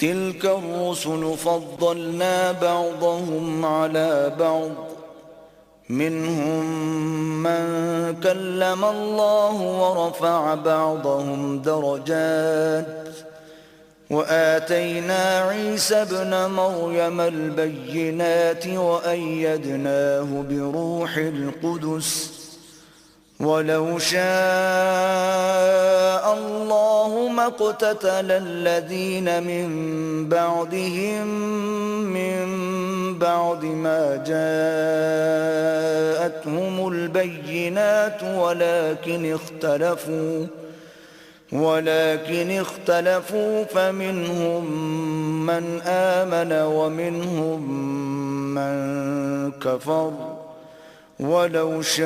تلك الرسل فضلنا بعضهم على بعض منهم من كلم الله ورفع بعضهم درجات وآتينا عيسى ابن مريم البينات وأيدناه بروح القدس ولو شاء الله ما اقتتل الذين من بعدهم من بعد ما جاءتهم البينات ولكن اختلفوا فمنهم من آمن ومنهم من كفر ولو شاء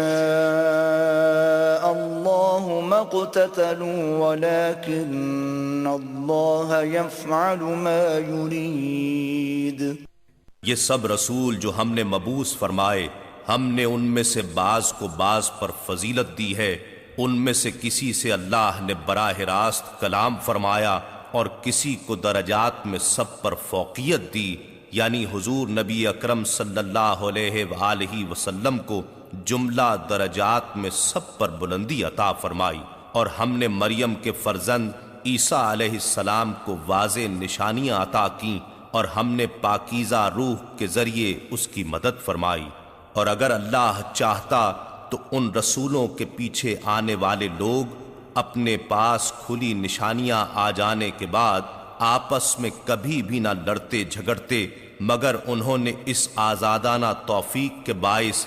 الله ما اقتتلوا ولكن الله يفعل ما يريد۔ یہ سب رسول جو ہم نے مبعوث فرمائے، ہم نے ان میں سے بعض کو بعض پر فضیلت دی ہے، ان میں سے کسی سے اللہ نے براہ راست کلام فرمایا اور کسی کو درجات میں سب پر فوقیت دی، یعنی حضور نبی اکرم صلی اللہ علیہ وآلہ وسلم کو جملہ درجات میں سب پر بلندی عطا فرمائی، اور ہم نے مریم کے فرزند عیسیٰ علیہ السلام کو واضح نشانیاں عطا کیں، اور ہم نے پاکیزہ روح کے ذریعے اس کی مدد فرمائی۔ اور اگر اللہ چاہتا تو ان رسولوں کے پیچھے آنے والے لوگ اپنے پاس کھلی نشانیاں آ جانے کے بعد آپس میں کبھی بھی نہ لڑتے جھگڑتے، مگر انہوں نے اس آزادانہ توفیق کے باعث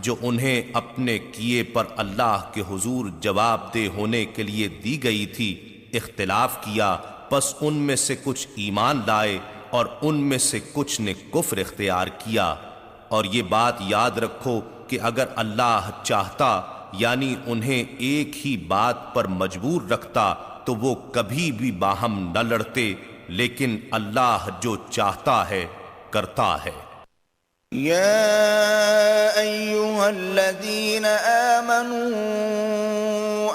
جو انہیں اپنے کیے پر اللہ کے حضور جواب دہ ہونے کے لیے دی گئی تھی اختلاف کیا، پس ان میں سے کچھ ایمان لائے اور ان میں سے کچھ نے کفر اختیار کیا۔ اور یہ بات یاد رکھو کہ اگر اللہ چاہتا یعنی انہیں ایک ہی بات پر مجبور رکھتا تو وہ کبھی بھی باہم نہ لڑتے، لیکن اللہ جو چاہتا ہے کرتا ہے۔ یا ایہا الذین آمنوا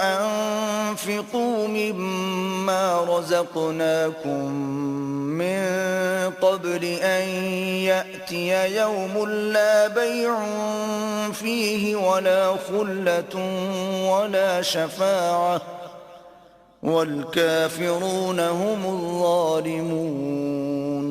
انفقوا مما رزقناکم من قبل ان یأتی یوم لا بیع فیہ ولا خلة ولا شفاعة والکافرون هم الظالمون۔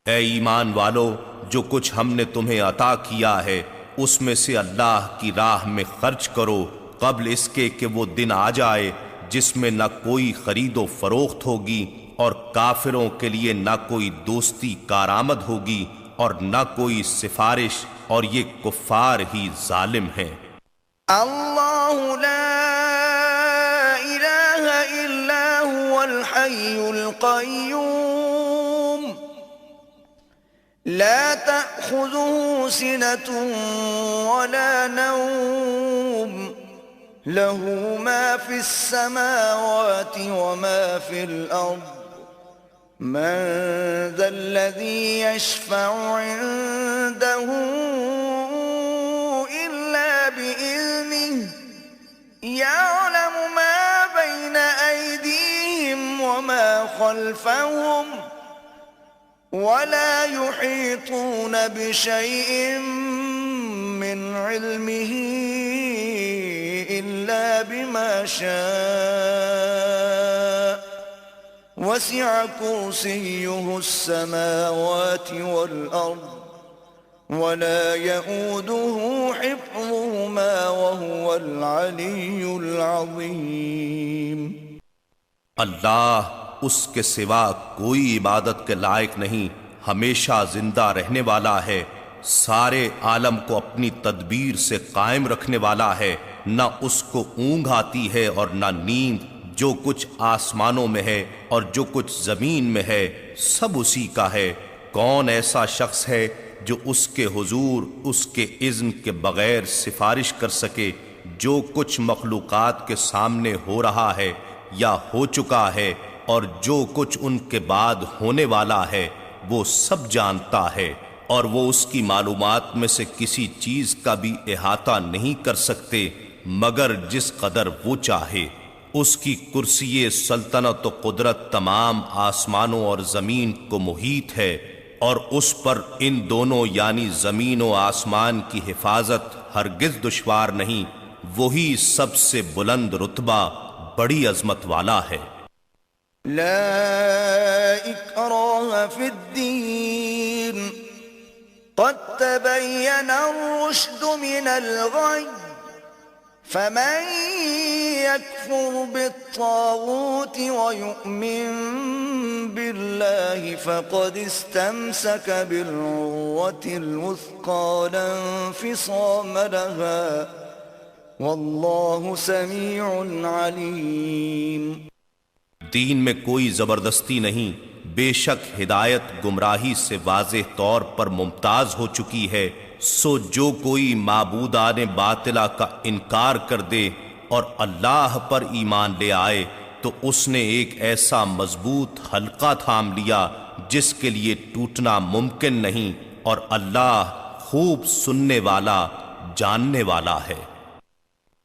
اے ایمان والو، جو کچھ ہم نے تمہیں عطا کیا ہے اس میں سے اللہ کی راہ میں خرچ کرو قبل اس کے کہ وہ دن آ جائے جس میں نہ کوئی خرید و فروخت ہوگی اور کافروں کے لیے نہ کوئی دوستی کارآمد ہوگی اور نہ کوئی سفارش، اور یہ کفار ہی ظالم ہیں۔ اللہ لا الہ الا هو الحی القیوم لا تأخذه سنة ولا نوم له ما في السماوات وما في الأرض من ذا الذي يشفع عنده إلا بإذنه يعلم ما بين أيديهم وما خلفهم ولا يحيطون بشيء من علمه إلا بما شاء وسع كرسيه السماوات والأرض ولا يؤوده حفظهما وهو العلي العظيم۔ اللہ اس کے سوا کوئی عبادت کے لائق نہیں، ہمیشہ زندہ رہنے والا ہے، سارے عالم کو اپنی تدبیر سے قائم رکھنے والا ہے، نہ اس کو اونگ آتی ہے اور نہ نیند، جو کچھ آسمانوں میں ہے اور جو کچھ زمین میں ہے سب اسی کا ہے۔ کون ایسا شخص ہے جو اس کے حضور اس کے اذن کے بغیر سفارش کر سکے؟ جو کچھ مخلوقات کے سامنے ہو رہا ہے یا ہو چکا ہے اور جو کچھ ان کے بعد ہونے والا ہے وہ سب جانتا ہے، اور وہ اس کی معلومات میں سے کسی چیز کا بھی احاطہ نہیں کر سکتے مگر جس قدر وہ چاہے۔ اس کی کرسی سلطنت و قدرت تمام آسمانوں اور زمین کو محیط ہے، اور اس پر ان دونوں یعنی زمین و آسمان کی حفاظت ہرگز دشوار نہیں، وہی سب سے بلند رتبہ بڑی عظمت والا ہے۔ لا اکراہ فی الدین قد تبین الرشد من الغی فمن يكفر بالطاغوت ويؤمن بالله فقد استمسك بالعروة الوثقى لا انفصام لها والله سميع عليم۔ دین میں کوئی زبردستی نہیں، بے شک ہدایت گمراہی سے واضح طور پر ممتاز ہو چکی ہے، سو جو کوئی معبودان باطلہ کا انکار کر دے اور اللہ پر ایمان لے آئے تو اس نے ایک ایسا مضبوط حلقہ تھام لیا جس کے لیے ٹوٹنا ممکن نہیں، اور اللہ خوب سننے والا جاننے والا ہے۔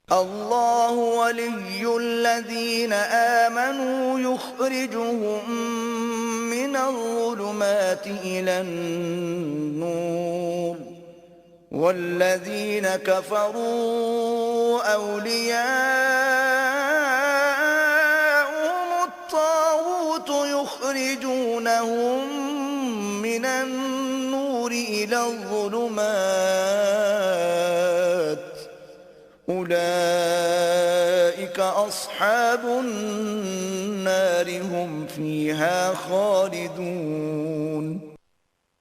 اللہ ولی الذین آمنوا یخرجهم من الظلمات الى النور والذین کفروا اولیاءهم الطاغوت یخرجونهم من النور الى الظلمات اولئک اصحاب النار هم فیها خالدون۔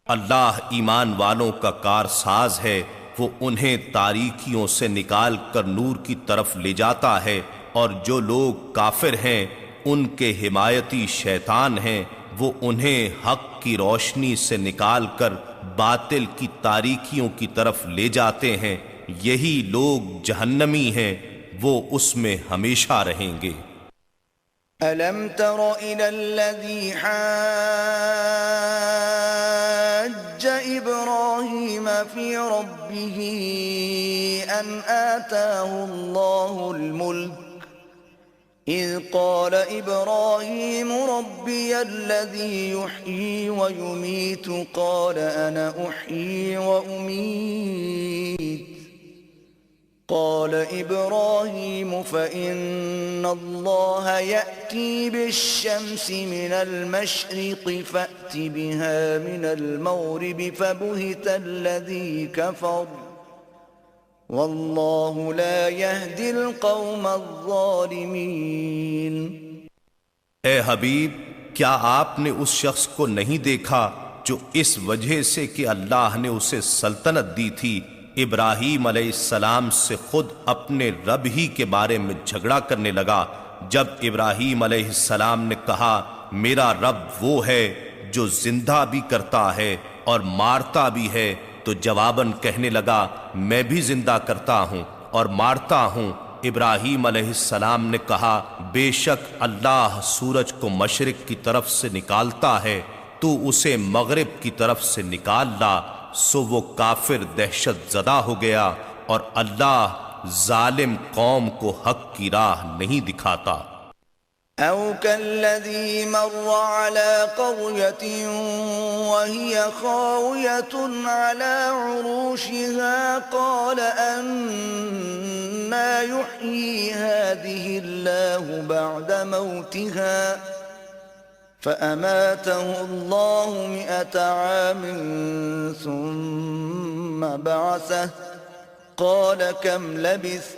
اللہ ایمان والوں کا کارساز ہے، وہ انہیں تاریکیوں سے نکال کر نور کی طرف لے جاتا ہے، اور جو لوگ کافر ہیں ان کے حمایتی شیطان ہیں، وہ انہیں حق کی روشنی سے نکال کر باطل کی تاریکیوں کی طرف لے جاتے ہیں، یہی لوگ جہنمی ہیں، وہ اس میں ہمیشہ رہیں گے۔ ألم تر إلى الذي حاج إبراهيم في ربه أن آتاه الله الملك إذ قال إبراهيم ربي الذي يحيي ويميت قال أنا أحيي وأميت قال إبراهيم فإن الله يأتي بالشمس من المشرق فأت بها من المغرب فبهت الذي كفر والله لا يهدي القوم الظالمين۔ اے حبیب، کیا آپ نے اس شخص کو نہیں دیکھا جو اس وجہ سے کہ اللہ نے اسے سلطنت دی تھی ابراہیم علیہ السلام سے خود اپنے رب ہی کے بارے میں جھگڑا کرنے لگا؟ جب ابراہیم علیہ السلام نے کہا میرا رب وہ ہے جو زندہ بھی کرتا ہے اور مارتا بھی ہے، تو جواباً کہنے لگا میں بھی زندہ کرتا ہوں اور مارتا ہوں۔ ابراہیم علیہ السلام نے کہا بے شک اللہ سورج کو مشرق کی طرف سے نکالتا ہے، تو اسے مغرب کی طرف سے نکال لا۔ سو وہ کافر دہشت زدہ ہو گیا، اور اللہ ظالم قوم کو حق کی راہ نہیں دکھاتا۔ او كالذي مر على قرية وهي خاوية على عروشها قال أنى يحيي هذه الله بعد موتها فأماته الله 100 عام ثم بعثه قال كم لبثت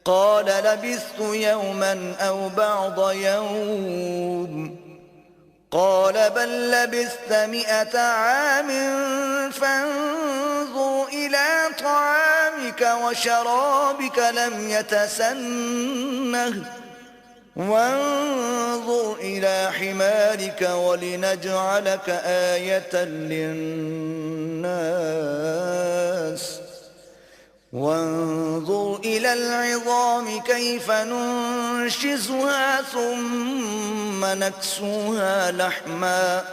قال لبثت يوما أو بعض يوم قال بل لبثت 100 عام فانظر إلى طعامك وشرابك لم يتسنه وانظر إلى حمارك ولنجعلك آية للناس وانظر إلى العظام كيف ننشزها ثم نكسوها لحما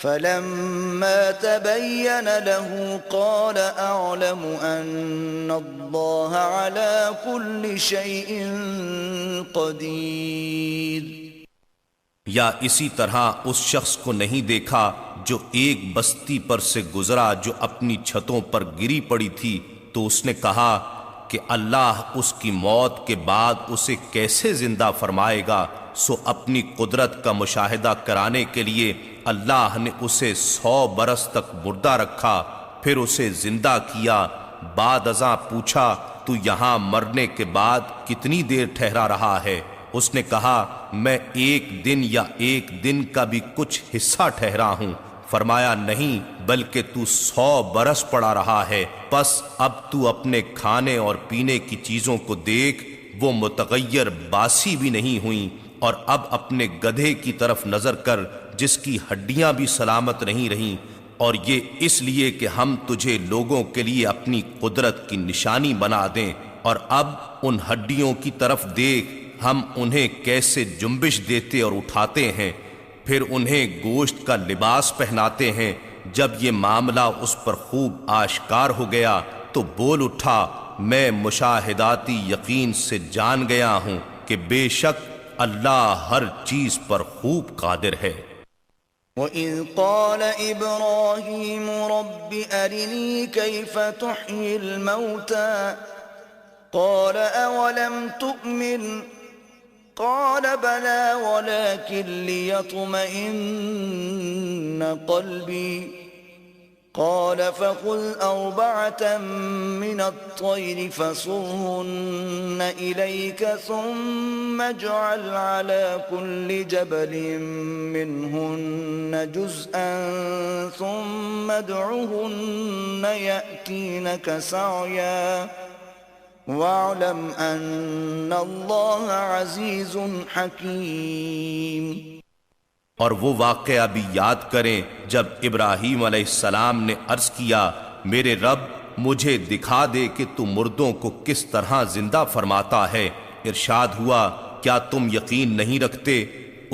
فلما تبين له قال أعلم أن الله على كل شيء قدير۔ یا اسی طرح اس شخص کو نہیں دیکھا جو ایک بستی پر سے گزرا جو اپنی چھتوں پر گری پڑی تھی، تو اس نے کہا کہ اللہ اس کی موت کے بعد اسے کیسے زندہ فرمائے گا، سو اپنی قدرت کا مشاہدہ کرانے کے لیے اللہ نے اسے 100 برس تک مردہ رکھا، پھر اسے زندہ کیا۔ بعد ازاں پوچھا تو یہاں مرنے کے بعد کتنی دیر ٹھہرا رہا ہے؟ اس نے کہا میں 1 دن یا 1 دن کا بھی کچھ حصہ ٹھہرا ہوں۔ فرمایا نہیں بلکہ تو 100 برس پڑا رہا ہے، پس اب تو اپنے کھانے اور پینے کی چیزوں کو دیکھ، وہ متغیر باسی بھی نہیں ہوئیں، اور اب اپنے گدھے کی طرف نظر کر جس کی ہڈیاں بھی سلامت نہیں رہیں، اور یہ اس لیے کہ ہم تجھے لوگوں کے لیے اپنی قدرت کی نشانی بنا دیں، اور اب ان ہڈیوں کی طرف دیکھ، ہم انہیں کیسے جنبش دیتے اور اٹھاتے ہیں، پھر انہیں گوشت کا لباس پہناتے ہیں۔ جب یہ معاملہ اس پر خوب آشکار ہو گیا تو بول اٹھا میں مشاہداتی یقین سے جان گیا ہوں کہ بے شک اللہ ہر چیز پر خوب قادر ہے۔ وَإِذْ قَالَ إِبْرَاهِيمُ رَبِّ أَرِنِي كَيْفَ تُحْيِي الْمَوْتَى قَالَ أَوَلَمْ تُؤْمِنْ قال بلى ولكن ليطمئن قلبي قال فخذ 4 من الطير فصرهن إليك ثم اجعل على كل جبل منهن جزءا ثم ادعهن يأتينك سعيا وَاعْلَمْ أَنَّ اللَّهَ عَزِيزٌ حَكِيمٌ۔ اور وہ واقعہ بھی یاد کریں جب ابراہیم علیہ السلام نے عرض کیا میرے رب مجھے دکھا دے کہ تو مردوں کو کس طرح زندہ فرماتا ہے۔ ارشاد ہوا کیا تم یقین نہیں رکھتے؟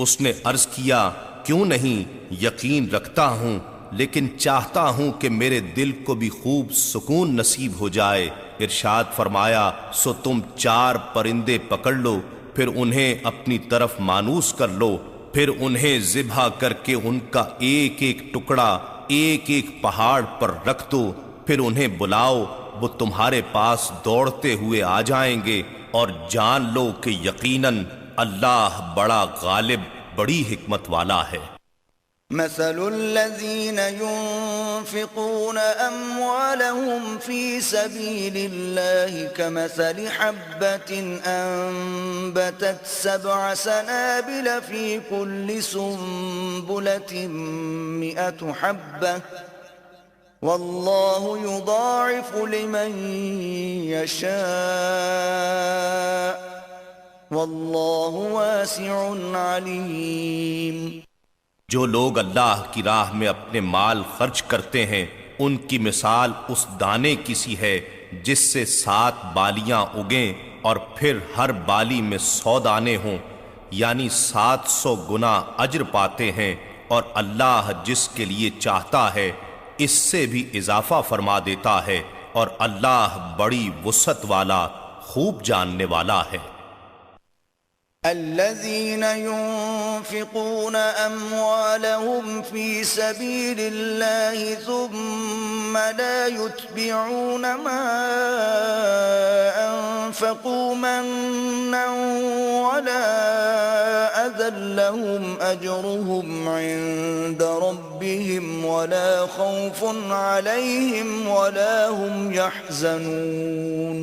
اس نے عرض کیا کیوں نہیں، یقین رکھتا ہوں، لیکن چاہتا ہوں کہ میرے دل کو بھی خوب سکون نصیب ہو جائے۔ ارشاد فرمایا سو تم 4 پرندے پکڑ لو، پھر انہیں اپنی طرف مانوس کر لو، پھر انہیں ذبح کر کے ان کا ایک ایک ٹکڑا ایک ایک پہاڑ پر رکھ دو، پھر انہیں بلاؤ، وہ تمہارے پاس دوڑتے ہوئے آ جائیں گے، اور جان لو کہ یقیناً اللہ بڑا غالب بڑی حکمت والا ہے۔ مثل الذين ينفقون أموالهم في سبيل الله كمثل حبة أنبتت 7 سنابل في كل سنبلة 100 حبة والله يضاعف لمن يشاء والله واسع عليم۔ جو لوگ اللہ کی راہ میں اپنے مال خرچ کرتے ہیں ان کی مثال اس دانے کی سی ہے جس سے 7 بالیاں اگیں اور پھر ہر بالی میں 100 دانے ہوں، یعنی 700 گنا اجر پاتے ہیں، اور اللہ جس کے لیے چاہتا ہے اس سے بھی اضافہ فرما دیتا ہے، اور اللہ بڑی وسعت والا خوب جاننے والا ہے۔ الذين ينفقون أموالهم في سبيل الله ثم لا يتبعون ما أنفقوا منا ولا أذى لهم أجرهم عند ربهم ولا خوف عليهم ولا هم يحزنون۔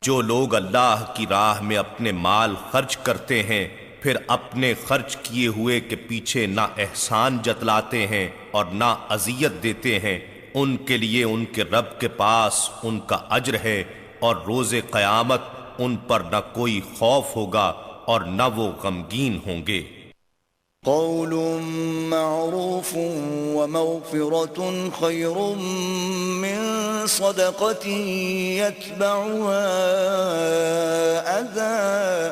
جو لوگ اللہ کی راہ میں اپنے مال خرچ کرتے ہیں پھر اپنے خرچ کیے ہوئے کے پیچھے نہ احسان جتلاتے ہیں اور نہ اذیت دیتے ہیں، ان کے لیے ان کے رب کے پاس ان کا اجر ہے، اور روز قیامت ان پر نہ کوئی خوف ہوگا اور نہ وہ غمگین ہوں گے۔ قول معروف ومغفرة خير من صدقة يتبعها أذى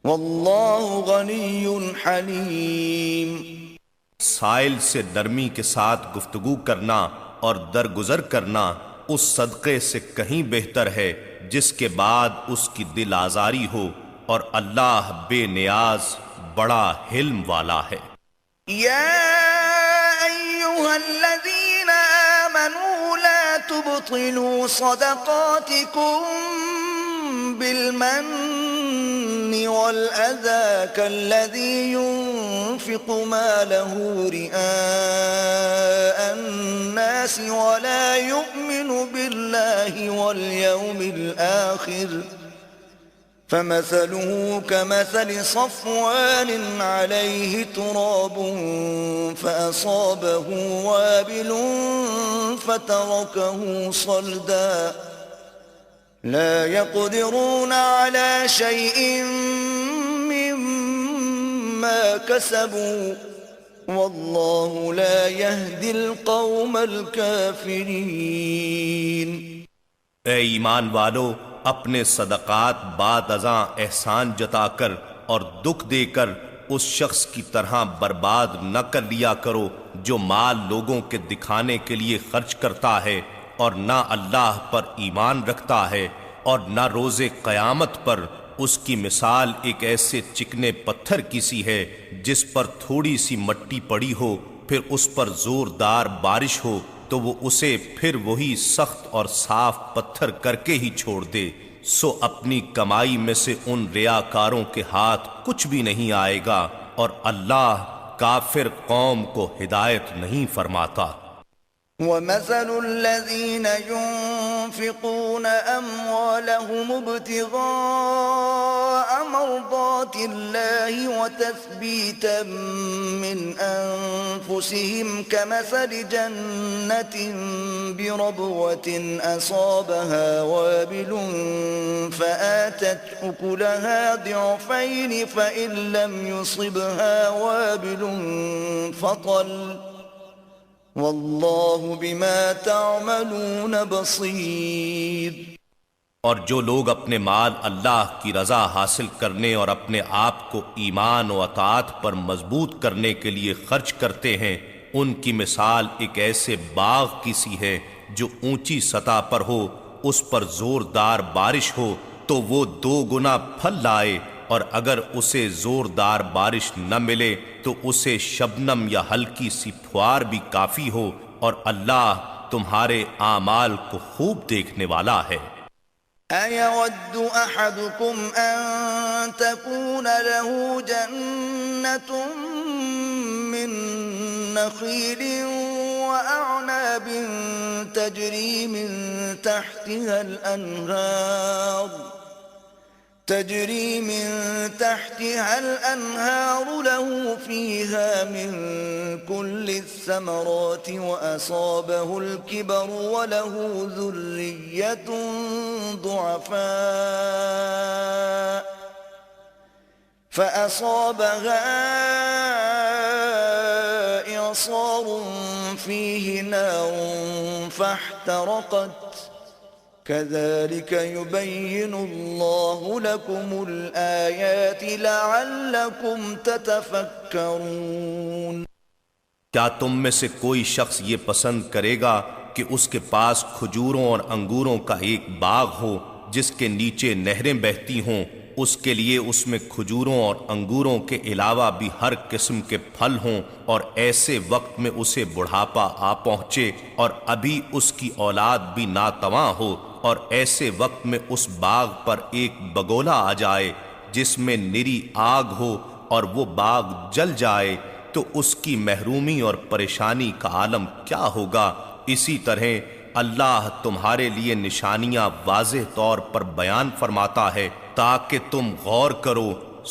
والله غني حليم۔ سائل سے نرمی کے ساتھ گفتگو کرنا اور درگزر کرنا اس صدقے سے کہیں بہتر ہے جس کے بعد اس کی دل آزاری ہو، اور اللہ بے نیاز بڑا حلم والا ہے۔ يا أيها الذين آمنوا لا تبطلوا صدقاتكم بالمن والأذى كالذي ينفق ماله رئاء الناس ولا يؤمن بالله واليوم الآخر فمثله كمثل صفوان عليه تراب فأصابه وابل فتركه صلدا لا يقدرون على شيء مما كسبوا والله لا يهدي القوم الكافرين۔ اے ایمان والو، اپنے صدقات بعد ازاں احسان جتا کر اور دکھ دے کر اس شخص کی طرح برباد نہ کر لیا کرو جو مال لوگوں کے دکھانے کے لیے خرچ کرتا ہے اور نہ اللہ پر ایمان رکھتا ہے، اور نہ روز قیامت پر۔ اس کی مثال ایک ایسے چکنے پتھر کی سی ہے جس پر تھوڑی سی مٹی پڑی ہو، پھر اس پر زوردار بارش ہو تو وہ اسے پھر وہی سخت اور صاف پتھر کر کے ہی چھوڑ دے۔ سو اپنی کمائی میں سے ان ریاکاروں کے ہاتھ کچھ بھی نہیں آئے گا، اور اللہ کافر قوم کو ہدایت نہیں فرماتا۔ وَمَثَلُ الَّذِينَ يُنفِقُونَ أَمْوَالَهُمُ ابْتِغَاءَ مَرْضَاتِ اللَّهِ وَتَثْبِيتًا مِّنْ أَنفُسِهِمْ كَمَثَلِ جَنَّةٍ بِرَبْوَةٍ أَصَابَهَا وَابِلٌ فَآتَتْ أُكُلَهَا ضِعْفَيْنِ فَإِن لَّمْ يُصِبْهَا وَابِلٌ فَطَلٌّ واللہ بما تعملون بصیر۔ اور جو لوگ اپنے مال اللہ کی رضا حاصل کرنے اور اپنے آپ کو ایمان و اطاعت پر مضبوط کرنے کے لیے خرچ کرتے ہیں، ان کی مثال ایک ایسے باغ کی سی ہے جو اونچی سطح پر ہو، اس پر زوردار بارش ہو تو وہ 2 گنا پھل لائے، اور اگر اسے زوردار بارش نہ ملے تو اسے شبنم یا ہلکی سی پھوار بھی کافی ہو، اور اللہ تمہارے اعمال کو خوب دیکھنے والا ہے۔ أَيَوَدُّ أَحَدُكُمْ أَن تَكُونَ لَهُ جَنَّةٌ مِّن نَّخِيلٍ وَأَعْنَابٍ تَجْرِي مِن تحتها الأنهار له فيها من كل الثمرات وأصابه الكبر وله ذرية ضعفاء فأصابها إعصار فيه نار فاحترقت كذلك يبين الله لكم الآيات لعلكم تتفكرون۔ کیا تم میں سے کوئی شخص یہ پسند کرے گا کہ اس کے پاس کھجوروں اور انگوروں کا ایک باغ ہو جس کے نیچے نہریں بہتی ہوں، اس کے لیے اس میں کھجوروں اور انگوروں کے علاوہ بھی ہر قسم کے پھل ہوں، اور ایسے وقت میں اسے بڑھاپا آ پہنچے اور ابھی اس کی اولاد بھی ناتواں ہو، اور ایسے وقت میں اس باغ پر ایک بگولا آ جائے جس میں نری آگ ہو اور وہ باغ جل جائے، تو اس کی محرومی اور پریشانی کا عالم کیا ہوگا۔ اسی طرح اللہ تمہارے لیے نشانیاں واضح طور پر بیان فرماتا ہے تاکہ تم غور کرو۔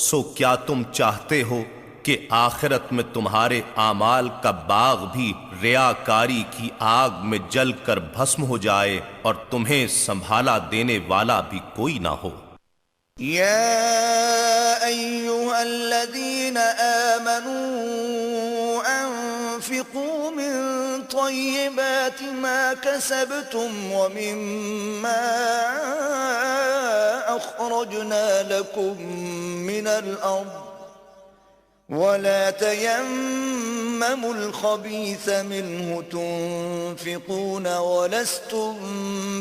سو کیا تم چاہتے ہو کہ آخرت میں تمہارے اعمال کا باغ بھی ریاکاری کی آگ میں جل کر بھسم ہو جائے اور تمہیں سنبھالا دینے والا بھی کوئی نہ ہو؟ یا ایھا الذین آمنوا انفقوا من طیبات ما کسبتم ومما اخرجنا لکم من الارض ولا تيمموا الخبيث منه تنفقون ولستم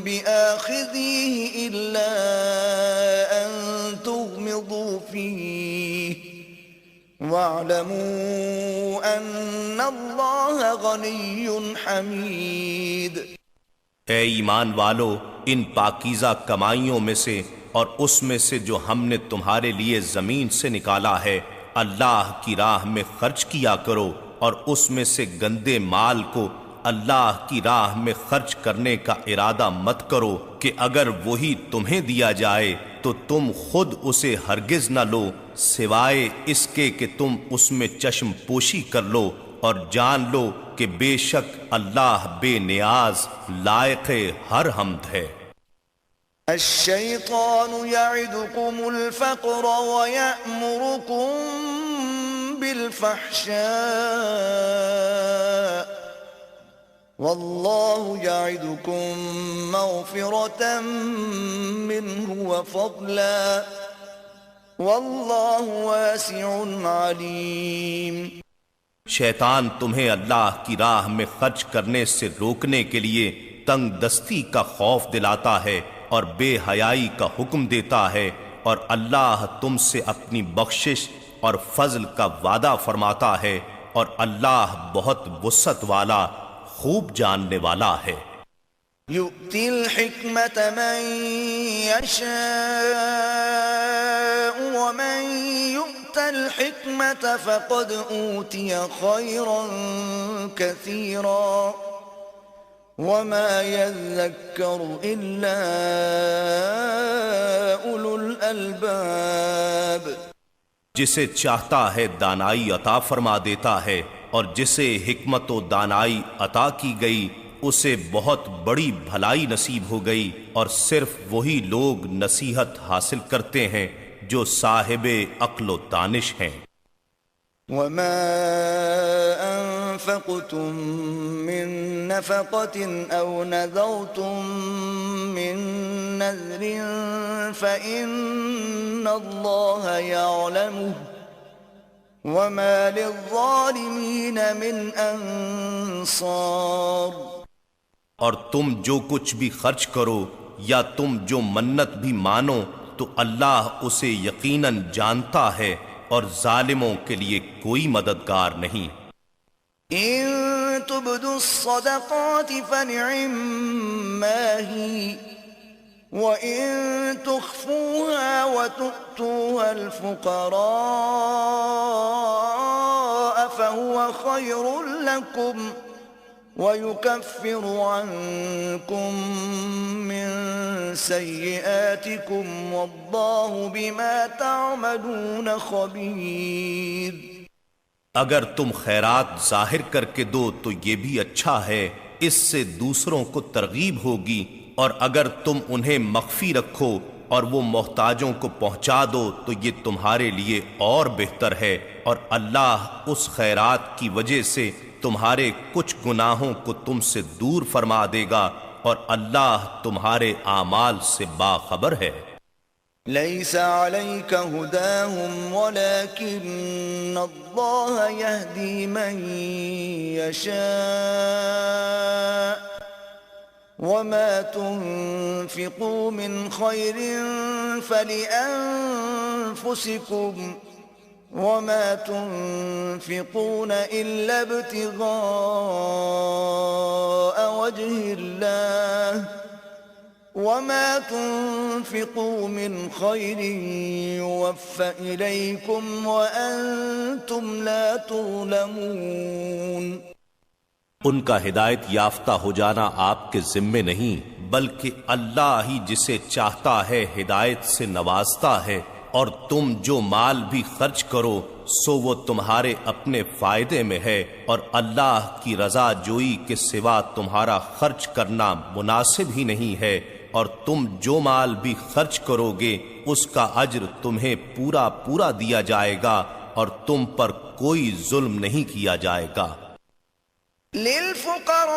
بآخذيه إلا أن تغمضوا فيه واعلموا أن الله غني حميد۔ اے ایمان والو، ان پاکیزہ کمائیوں میں سے اور اس میں سے جو ہم نے تمہارے لیے زمین سے نکالا ہے اللہ کی راہ میں خرچ کیا کرو، اور اس میں سے گندے مال کو اللہ کی راہ میں خرچ کرنے کا ارادہ مت کرو کہ اگر وہی تمہیں دیا جائے تو تم خود اسے ہرگز نہ لو سوائے اس کے کہ تم اس میں چشم پوشی کر لو، اور جان لو کہ بے شک اللہ بے نیاز لائق ہر حمد ہے۔ الشیطان یعدکم الفقر ویأمرکم بالفحشاء واللہ یعدکم مغفرة منہ وفضلا واللہ واسع علیم۔ شیطان تمہیں اللہ کی راہ میں خرچ کرنے سے روکنے کے لیے تنگ دستی کا خوف دلاتا ہے اور بے حیائی کا حکم دیتا ہے، اور اللہ تم سے اپنی بخشش اور فضل کا وعدہ فرماتا ہے، اور اللہ بہت وسعت والا خوب جاننے والا ہے۔ یؤتی الحکمت من یشاء ومن یؤت الحکمت فقد اوتی خیرا کثیرا وما يذكر إلا أولو الألباب۔ جسے چاہتا ہے دانائی عطا فرما دیتا ہے، اور جسے حکمت و دانائی عطا کی گئی اسے بہت بڑی بھلائی نصیب ہو گئی، اور صرف وہی لوگ نصیحت حاصل کرتے ہیں جو صاحب عقل و دانش ہیں۔ وما أنفقتم من نفقة أو نذرتم من نذر فإن الله يعلمه وما للظالمين من أنصار۔ اور تم جو کچھ بھی خرچ کرو یا تم جو منت بھی مانو تو اللہ اسے یقیناً جانتا ہے، اور ظالموں کے لیے کوئی مددگار نہیں۔ ان تبدوا الصدقات فنعما هي وان تخفوها وتؤتوها الفقراء فهو خير لكم ويكفر عنكم من سيئاتكم والله بما تعملون خبير۔ اگر تم خیرات ظاہر کر کے دو تو یہ بھی اچھا ہے، اس سے دوسروں کو ترغیب ہوگی، اور اگر تم انہیں مخفی رکھو اور وہ محتاجوں کو پہنچا دو تو یہ تمہارے لیے اور بہتر ہے، اور اللہ اس خیرات کی وجہ سے تمہارے کچھ گناہوں کو تم سے دور فرما دے گا، اور اللہ تمہارے اعمال سے باخبر ہے۔ ليس عليك هداهم ولكن الله يهدي من يشاء وما تنفقوا من خير فلأنفسكم وما تنفقون إلا ابتغاء وجه الله وما تنفقوا من خير يوفى إليكم وأنتم لا تظلمون۔ ان کا ہدایت یافتہ ہو جانا آپ کے ذمے نہیں، بلکہ اللہ ہی جسے چاہتا ہے ہدایت سے نوازتا ہے، اور تم جو مال بھی خرچ کرو سو وہ تمہارے اپنے فائدے میں ہے، اور اللہ کی رضا جوئی کے سوا تمہارا خرچ کرنا مناسب ہی نہیں ہے، اور تم جو مال بھی خرچ کرو گے اس کا اجر تمہیں پورا پورا دیا جائے گا، اور تم پر کوئی ظلم نہیں کیا جائے گا۔ للفقراء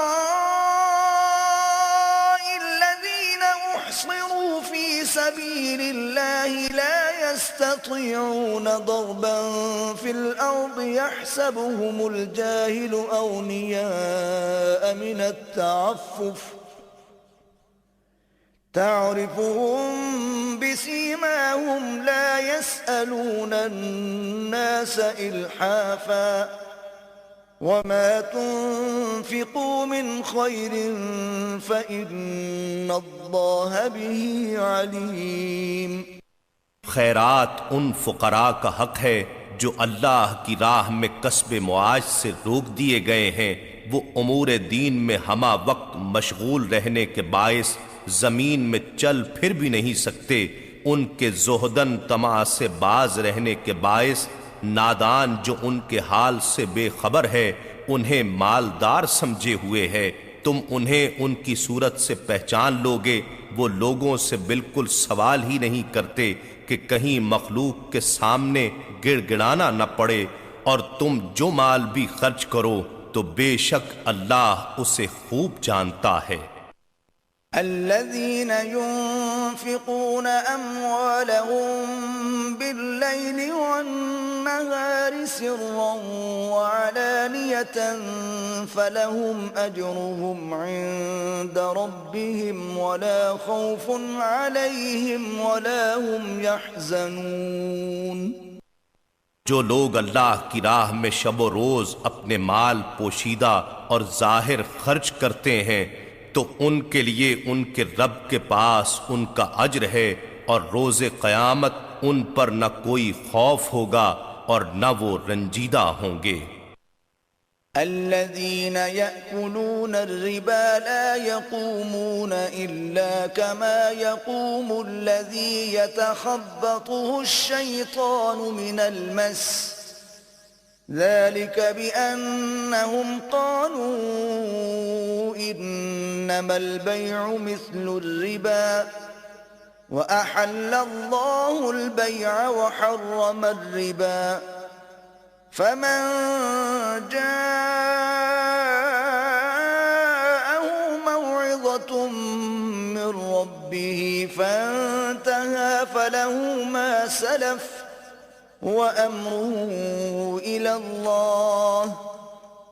الذين أحصروا في في سبيل الله لا يستطيعون ضربا في الأرض يحسبهم الجاهل أغنياء من التعفف تعرفهم بسيماهم لا يسألون الناس إلحافا وما تنفقوا من خير فإن الله به عليم. خیرات ان فقراء کا حق ہے جو اللہ کی راہ میں کسب معاش سے روک دیے گئے ہیں. وہ امور دین میں ہمہ وقت مشغول رہنے کے باعث زمین میں چل پھر بھی نہیں سکتے. ان کے زہدن طمع سے باز رہنے کے باعث نادان جو ان کے حال سے بے خبر ہے انہیں مالدار سمجھے ہوئے ہے. تم انہیں ان کی صورت سے پہچان لوگے. وہ لوگوں سے بالکل سوال ہی نہیں کرتے کہ کہیں مخلوق کے سامنے گڑ گڑانا نہ پڑے. اور تم جو مال بھی خرچ کرو تو بے شک اللہ اسے خوب جانتا ہے. الذين ينفقون أموالهم بالليل والنهار سرا وعلانية فلهم أجرهم عند ربهم ولا خوف عليهم ولا هم يحزنون. جو لوگ اللہ کی راہ میں شب و روز اپنے مال پوشیدہ اور ظاہر خرچ کرتے ہیں تو ان کے لیے ان کے رب کے پاس ان کا اجر ہے اور روز قیامت ان پر نہ کوئی خوف ہوگا اور نہ وہ رنجیدہ ہوں گے. الذين يأكلون الربا لا يقومون إلا كما يقوم الذي يتخبطه الشيطان من المس ذلك بأنهم قالوا إنما البيع مثل الربا وأحل الله البيع وحرم الربا فمن جاءه موعظة من ربه فانتهى فله ما سلف وأمره إلى الله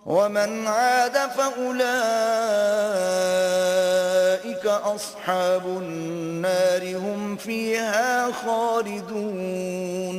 ومن عاد فأولئك أصحاب النار هم فيها خالدون.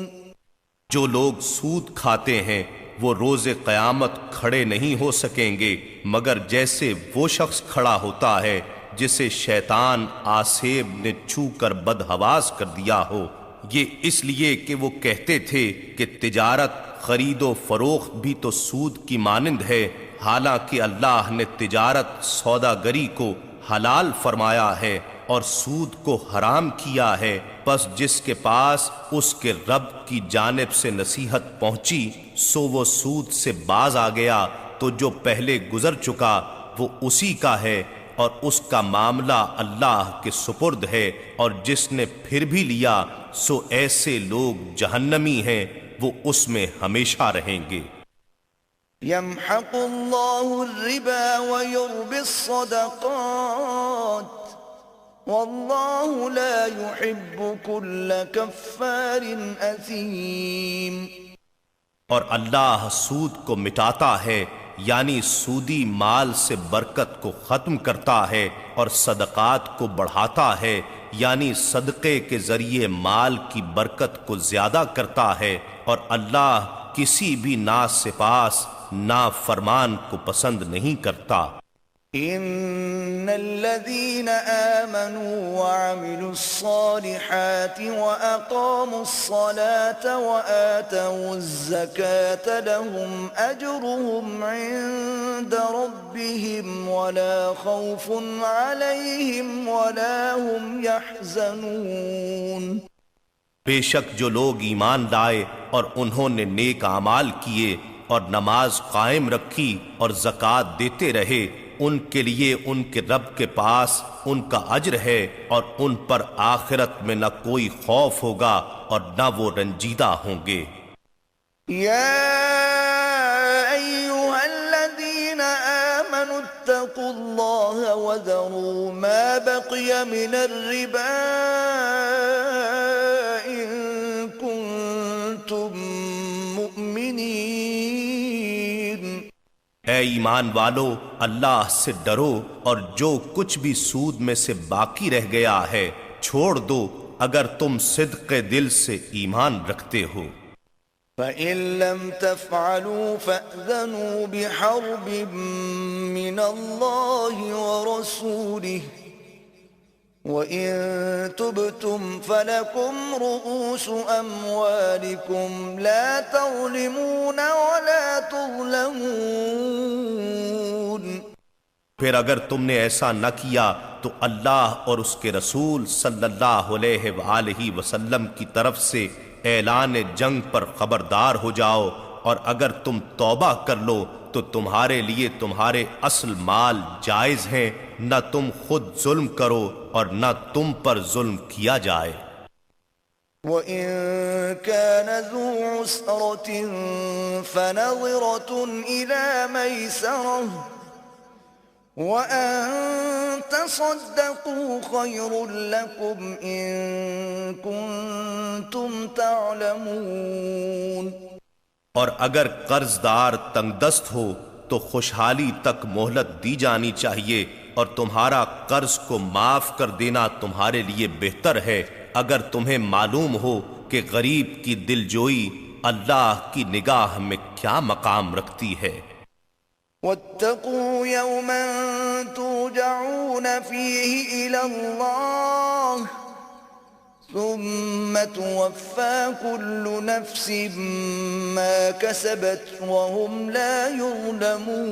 جو لوگ سود کھاتے ہیں وہ روز قیامت کھڑے نہیں ہو سکیں گے مگر جیسے وہ شخص کھڑا ہوتا ہے جسے شیطان آسیب نے چھو کر بدحواس کر دیا ہو. یہ اس لیے کہ وہ کہتے تھے کہ تجارت خرید و فروخت بھی تو سود کی مانند ہے، حالانکہ اللہ نے تجارت سوداگری کو حلال فرمایا ہے اور سود کو حرام کیا ہے. پس جس کے پاس اس کے رب کی جانب سے نصیحت پہنچی سو وہ سود سے باز آ گیا، تو جو پہلے گزر چکا وہ اسی کا ہے اور اس کا معاملہ اللہ کے سپرد ہے. اور جس نے پھر بھی لیا سو ایسے لوگ جہنمی ہیں، وہ اس میں ہمیشہ رہیں گے. يمحق الله الربا ويربي الصدقات والله لا يحب كل كفار أثيم. اور اللہ سود کو مٹاتا ہے یعنی سودی مال سے برکت کو ختم کرتا ہے اور صدقات کو بڑھاتا ہے یعنی صدقے کے ذریعے مال کی برکت کو زیادہ کرتا ہے. اور اللہ کسی بھی ناسپاس نافرمان کو پسند نہیں کرتا. ان الذين آمنوا وعملوا الصالحات واقاموا الصلاة وآتوا الزكاة لهم اجرهم عند ربهم ولا خوف عليهم ولا هم يحزنون. بے شک جو لوگ ایمان لائے اور انہوں نے نیک اعمال کیے اور نماز قائم رکھی اور زکوٰۃ دیتے رہے ان کے لیے ان کے رب کے پاس ان کا اجر ہے اور ان پر آخرت میں نہ کوئی خوف ہوگا اور نہ وہ رنجیدہ ہوں گے. یا ایھا الذین آمنوا فاتقوا الله وذروا ما بقي من الربا إن كنتم مؤمنين. اے ایمان والو، اللہ سے ڈرو اور جو کچھ بھی سود میں سے باقی رہ گیا ہے چھوڑ دو اگر تم صدق دل سے ایمان رکھتے ہو. فَإِن لَّمْ تَفْعَلُوا فَأْذَنُوا بِحَرْبٍ مِّنَ اللَّهِ وَرَسُولِهِ وَإِن تُبْتُمْ فَلَكُمْ رُءُوسُ أَمْوَالِكُمْ لَا تَظْلِمُونَ وَلَا تُظْلَمُونَ. پھر اگر تم نے ایسا نہ کیا تو اللہ اور اس کے رسول صلی اللہ علیہ وآلہ وسلم کی طرف سے اعلان جنگ پر خبردار ہو جاؤ، اور اگر تم توبہ کر لو تو تمہارے لیے تمہارے اصل مال جائز ہیں، نہ تم خود ظلم کرو اور نہ تم پر ظلم کیا جائے. وَإِن كَانَ ذُو عُسْرَةٍ فَنَظِرَةٌ إِلَى مَيْسَرَةٍ وَأَن تَصَدَّقُوا خَيْرٌ لَّكُمْ إِن كُنتُمْ تَعْلَمُونَ. اور اگر قرض دار تنگ دست ہو تو خوشحالی تک مہلت دی جانی چاہیے، اور تمہارا قرض کو معاف کر دینا تمہارے لیے بہتر ہے اگر تمہیں معلوم ہو کہ غریب کی دلجوئی اللہ کی نگاہ میں کیا مقام رکھتی ہے. وَاتَّقُوا يَوْمًا تُرْجَعُونَ فِيهِ إِلَى اللَّهِ ثُمَّ تُوَفَّى كُلُّ نَفْسٍ مَّا كَسَبَتْ وَهُمْ لَا يُظْلَمُونَ.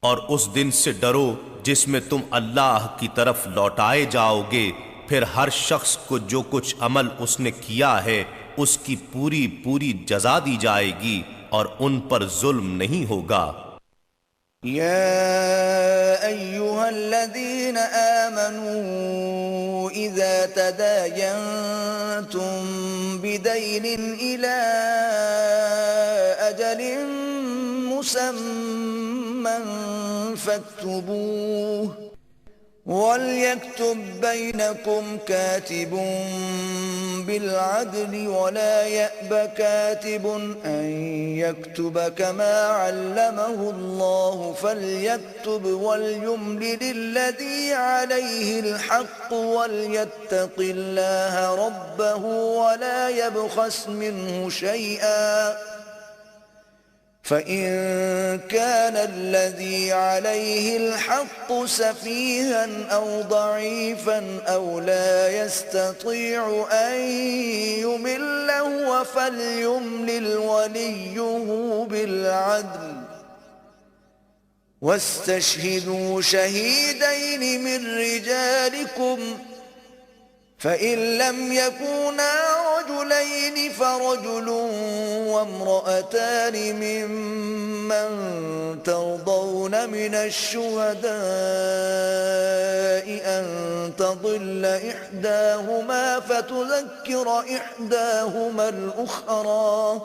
اور اس دن سے ڈرو جس میں تم اللہ کی طرف لوٹائے جاؤ گے، پھر ہر شخص کو جو کچھ عمل اس نے کیا ہے اس کی پوری پوری جزا دی جائے گی اور ان پر ظلم نہیں ہوگا. يا أيها الذين آمنوا إذا تداينتم بدين إلى أجل مسمى فاكتبوه وليكتب بينكم كاتب بالعدل ولا يأب كاتب أن يكتب كما علمه الله فليكتب وليملل الذي عليه الحق وليتق الله ربه ولا يبخس منه شيئا فإن كان الذي عليه الحق سفيها أو ضعيفا أو لا يستطيع أن يمل هو فليملل وليه بالعدل واستشهدوا شهيدين من رجالكم فإن لم يكونا رجلين فرجل وامرأتان ممن ترضون من الشهداء أن تضل إحداهما فتذكر إحداهما الأخرى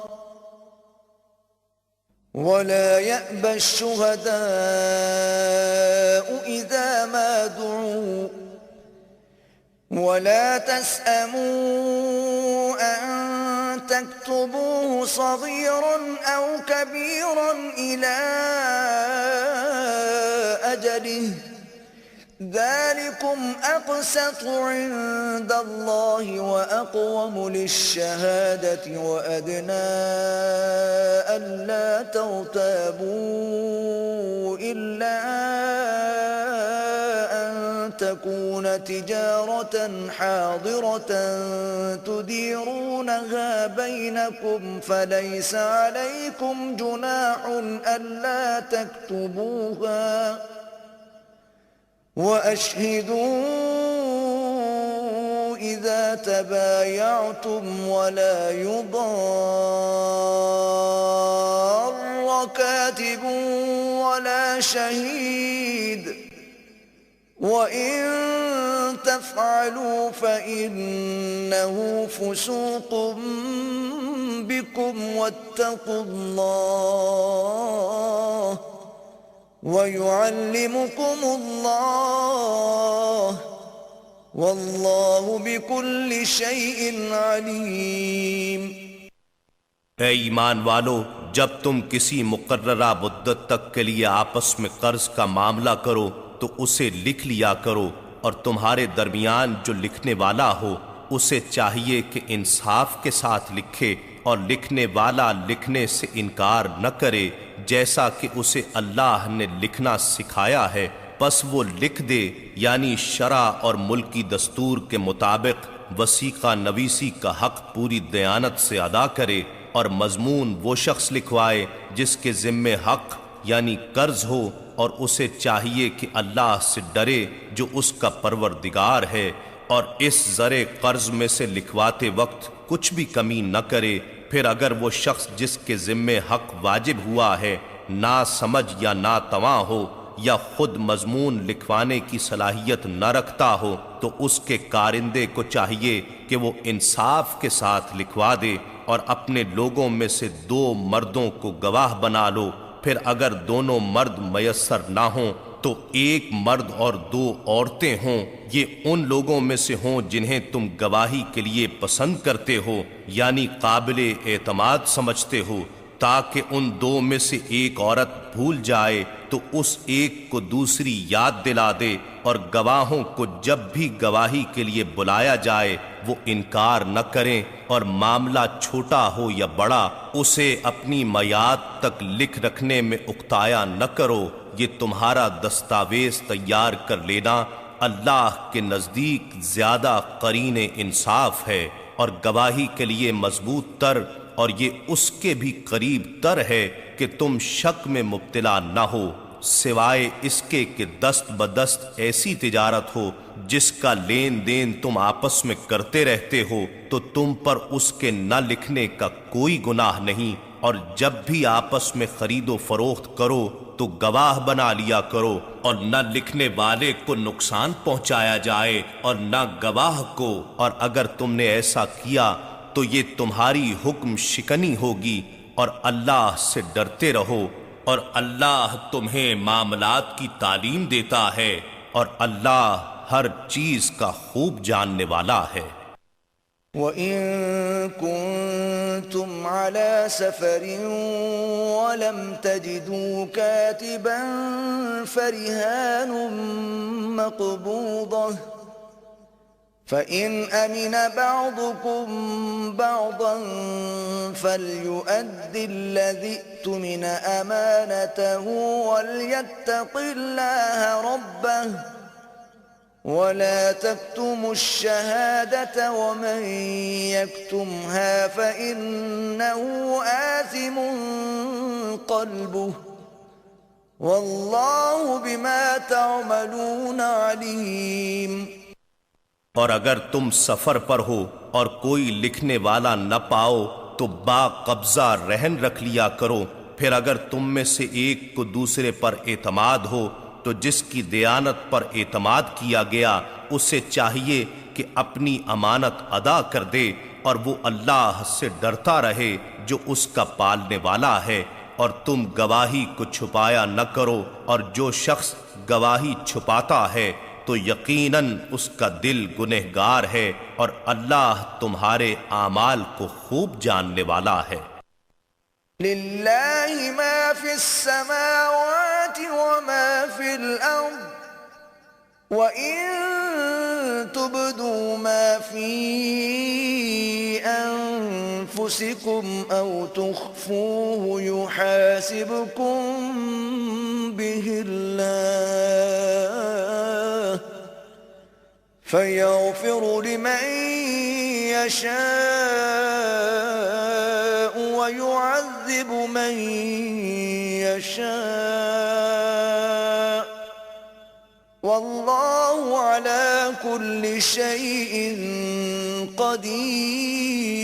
ولا يأبى الشهداء إذا ما دعوا ولا تسأموا أن تكتبوه صغيرا أو كبيرا إلى أجله ذلكم أقسط عند الله وأقوم للشهادة وأدنى ألا ترتابوا إلا تكون تجارة حاضرة تديرونها بينكم فليس عليكم جناح ألا تكتبوها وأشهدوا إذا تبايعتم ولا يضار كاتب ولا شهيد وَإِن تَفْعَلُوا فَإِنَّهُ فُسُوقٌ بِكُمْ وَاتَّقُوا اللَّهَ وَيُعَلِّمُكُمُ اللَّهُ وَاللَّهُ بِكُلِّ شَيْءٍ عَلِيمٌ۔ اے ایمان والو، جب تم کسی مقررہ مدت تک کے لیے آپس میں قرض کا معاملہ کرو تو اسے لکھ لیا کرو، اور تمہارے درمیان جو لکھنے والا ہو اسے چاہیے کہ انصاف کے ساتھ لکھے، اور لکھنے والا لکھنے سے انکار نہ کرے جیسا کہ اسے اللہ نے لکھنا سکھایا ہے، پس وہ لکھ دے، یعنی شرع اور ملکی دستور کے مطابق وثیقہ نویسی کا حق پوری دیانت سے ادا کرے، اور مضمون وہ شخص لکھوائے جس کے ذمے حق یعنی قرض ہو، اور اسے چاہیے کہ اللہ سے ڈرے جو اس کا پروردگار ہے، اور اس زرِ قرض میں سے لکھواتے وقت کچھ بھی کمی نہ کرے۔ پھر اگر وہ شخص جس کے ذمے حق واجب ہوا ہے نا سمجھ یا ناتواں ہو، یا خود مضمون لکھوانے کی صلاحیت نہ رکھتا ہو، تو اس کے کارندے کو چاہیے کہ وہ انصاف کے ساتھ لکھوا دے، اور اپنے لوگوں میں سے 2 مردوں کو گواہ بنا لو۔ پھر اگر دونوں مرد میسر نہ ہوں تو 1 مرد اور 2 عورتیں ہوں، یہ ان لوگوں میں سے ہوں جنہیں تم گواہی کے لیے پسند کرتے ہو، یعنی قابل اعتماد سمجھتے ہو، تاکہ ان 2 میں سے 1 عورت بھول جائے تو اس ایک کو دوسری یاد دلا دے، اور گواہوں کو جب بھی گواہی کے لیے بلایا جائے وہ انکار نہ کریں، اور معاملہ چھوٹا ہو یا بڑا اسے اپنی میعاد تک لکھ رکھنے میں اکتایا نہ کرو۔ یہ تمہارا دستاویز تیار کر لینا اللہ کے نزدیک زیادہ قرین انصاف ہے، اور گواہی کے لیے مضبوط تر، اور یہ اس کے بھی قریب تر ہے کہ تم شک میں مبتلا نہ ہو، سوائے اس کے کہ دست بدست ایسی تجارت ہو جس کا لین دین تم آپس میں کرتے رہتے ہو، تو تم پر اس کے نہ لکھنے کا کوئی گناہ نہیں، اور جب بھی آپس میں خرید و فروخت کرو تو گواہ بنا لیا کرو، اور نہ لکھنے والے کو نقصان پہنچایا جائے اور نہ گواہ کو، اور اگر تم نے ایسا کیا تو یہ تمہاری حکم شکنی ہوگی، اور اللہ سے ڈرتے رہو، اور اللہ تمہیں معاملات کی تعلیم دیتا ہے، اور اللہ ہر چیز کا خوب جاننے والا ہے۔ وَإِن كُنتُمْ عَلَى سَفَرٍ وَلَمْ تَجِدُوا كَاتِبًا فَرِهَانٌ مَّقْبُوضَةٌ فَإِنْ أَمِنَ بَعْضُكُمْ بَعْضًا فَلْيُؤَدِّ الَّذِي اؤْتُمِنَ أَمَانَتَهُ وَلْيَتَّقِ اللَّهَ رَبَّهُ وَلَا تَكْتُمُوا الشَّهَادَةَ وَمَن يَكْتُمْهَا فَإِنَّهُ آثِمٌ قَلْبُهُ وَاللَّهُ بِمَا تَعْمَلُونَ عَلِيمٌ۔ اور اگر تم سفر پر ہو اور کوئی لکھنے والا نہ پاؤ تو با قبضہ رہن رکھ لیا کرو، پھر اگر تم میں سے ایک کو دوسرے پر اعتماد ہو تو جس کی دیانت پر اعتماد کیا گیا اسے چاہیے کہ اپنی امانت ادا کر دے، اور وہ اللہ سے ڈرتا رہے جو اس کا پالنے والا ہے، اور تم گواہی کو چھپایا نہ کرو، اور جو شخص گواہی چھپاتا ہے تو یقیناً اس کا دل گنہگار ہے، اور اللہ تمہارے اعمال کو خوب جاننے والا ہے۔ لِلَّهِ مَا فِي السَّمَاوَاتِ وَمَا فِي الْأَرْضِ وَإِن تُبْدُوا مَا فِي أَنفُسِكُمْ أَوْ تُخْفُوهُ يُحَاسِبْكُم بِهِ اللَّهُ فَيَغْفِرُ لِمَن يَشَاءُ وَيُعَذِّبُ مَن يَشَاءُ وَاللَّهُ عَلَى كُلِّ شَيْءٍ قَدِيرٌ۔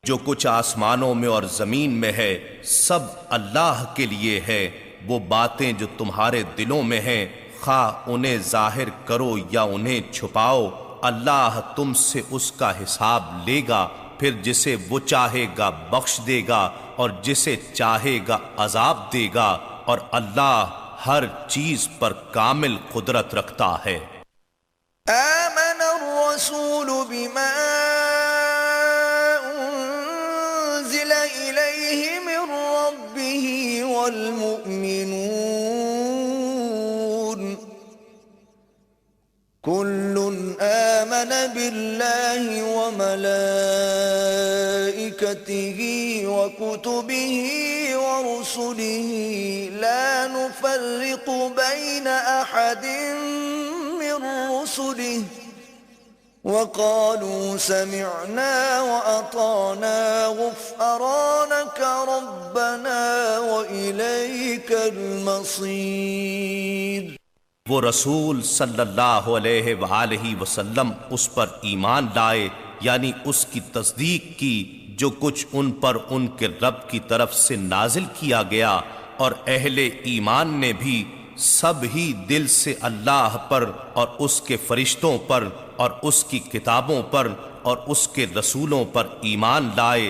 جو کچھ آسمانوں میں اور زمین میں ہے سب اللہ کے لیے ہے، وہ باتیں جو تمہارے دلوں میں ہیں خواہ انہیں ظاہر کرو یا انہیں چھپاؤ، اللہ تم سے اس کا حساب لے گا، پھر جسے وہ چاہے گا بخش دے گا اور جسے چاہے گا عذاب دے گا، اور اللہ ہر چیز پر کامل قدرت رکھتا ہے۔ آمن الرسول بما انزل الیہ من ربہ والمؤمنون كل آمن بالله وملائكته وكتبه ورسله لا نفرق بين أحد من رسله وقالوا سمعنا وأطعنا غفرانك ربنا وإليك المصير۔ وہ رسول صلی اللہ علیہ وآلہ وسلم اس پر ایمان لائے، یعنی اس کی تصدیق کی جو کچھ ان پر ان کے رب کی طرف سے نازل کیا گیا، اور اہل ایمان نے بھی سب ہی دل سے اللہ پر اور اس کے فرشتوں پر اور اس کی کتابوں پر اور اس کے رسولوں پر ایمان لائے،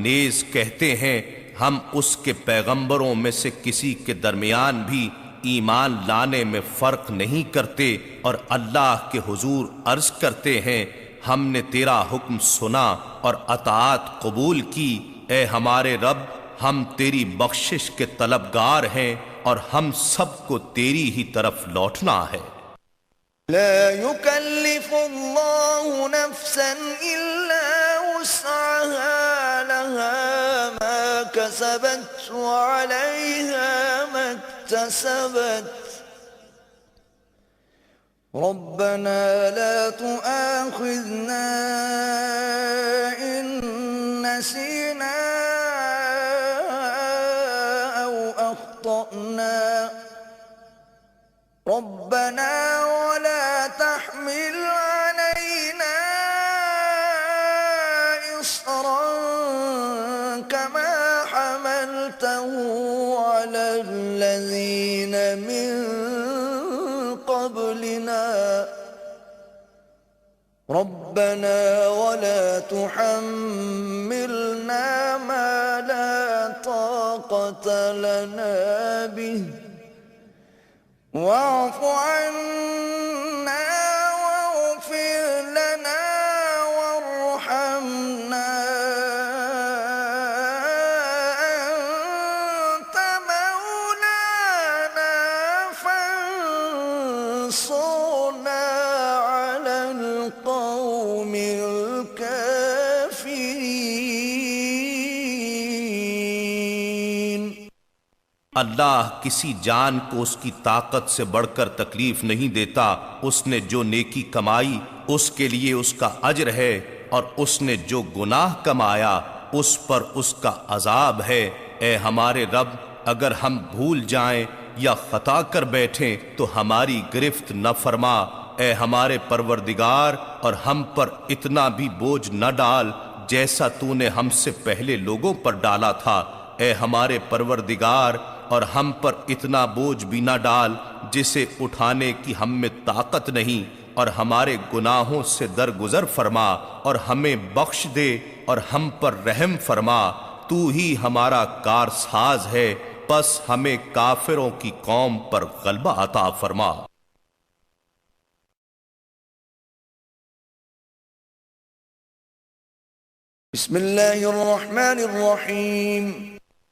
نیز کہتے ہیں ہم اس کے پیغمبروں میں سے کسی کے درمیان بھی ایمان لانے میں فرق نہیں کرتے، اور اللہ کے حضور عرض کرتے ہیں ہم نے تیرا حکم سنا اور اطاعت قبول کی، اے ہمارے رب ہم تیری بخشش کے طلبگار ہیں اور ہم سب کو تیری ہی طرف لوٹنا ہے۔ لا يكلف الله نفسا إلا وسعها لها ما كسبت وعليها ما اكتسبت ربنا لا تؤاخذنا إن نسينا أو أخطأنا ربنا ولا تحمل علينا إصرا كما حملته على الذين من قبلنا ربنا ولا تحملنا ما لا طاقة لنا به واعف عنا واغفر لنا وارحمنا أنت مولانا فانصرنا على القوم الكافرين۔ اللہ کسی جان کو اس کی طاقت سے بڑھ کر تکلیف نہیں دیتا، اس نے جو نیکی کمائی اس کے لیے اس کا اجر ہے، اور اس نے جو گناہ کمایا اس پر اس کا عذاب ہے۔ اے ہمارے رب اگر ہم بھول جائیں یا خطا کر بیٹھیں تو ہماری گرفت نہ فرما، اے ہمارے پروردگار اور ہم پر اتنا بھی بوجھ نہ ڈال جیسا تو نے ہم سے پہلے لوگوں پر ڈالا تھا، اے ہمارے پروردگار اور ہم پر اتنا بوجھ بھی نہ ڈال جسے اٹھانے کی ہم میں طاقت نہیں، اور ہمارے گناہوں سے درگزر فرما اور ہمیں بخش دے اور ہم پر رحم فرما، تو ہی ہمارا کارساز ہے، پس ہمیں کافروں کی قوم پر غلبہ عطا فرما۔ بسم اللہ الرحمن الرحیم۔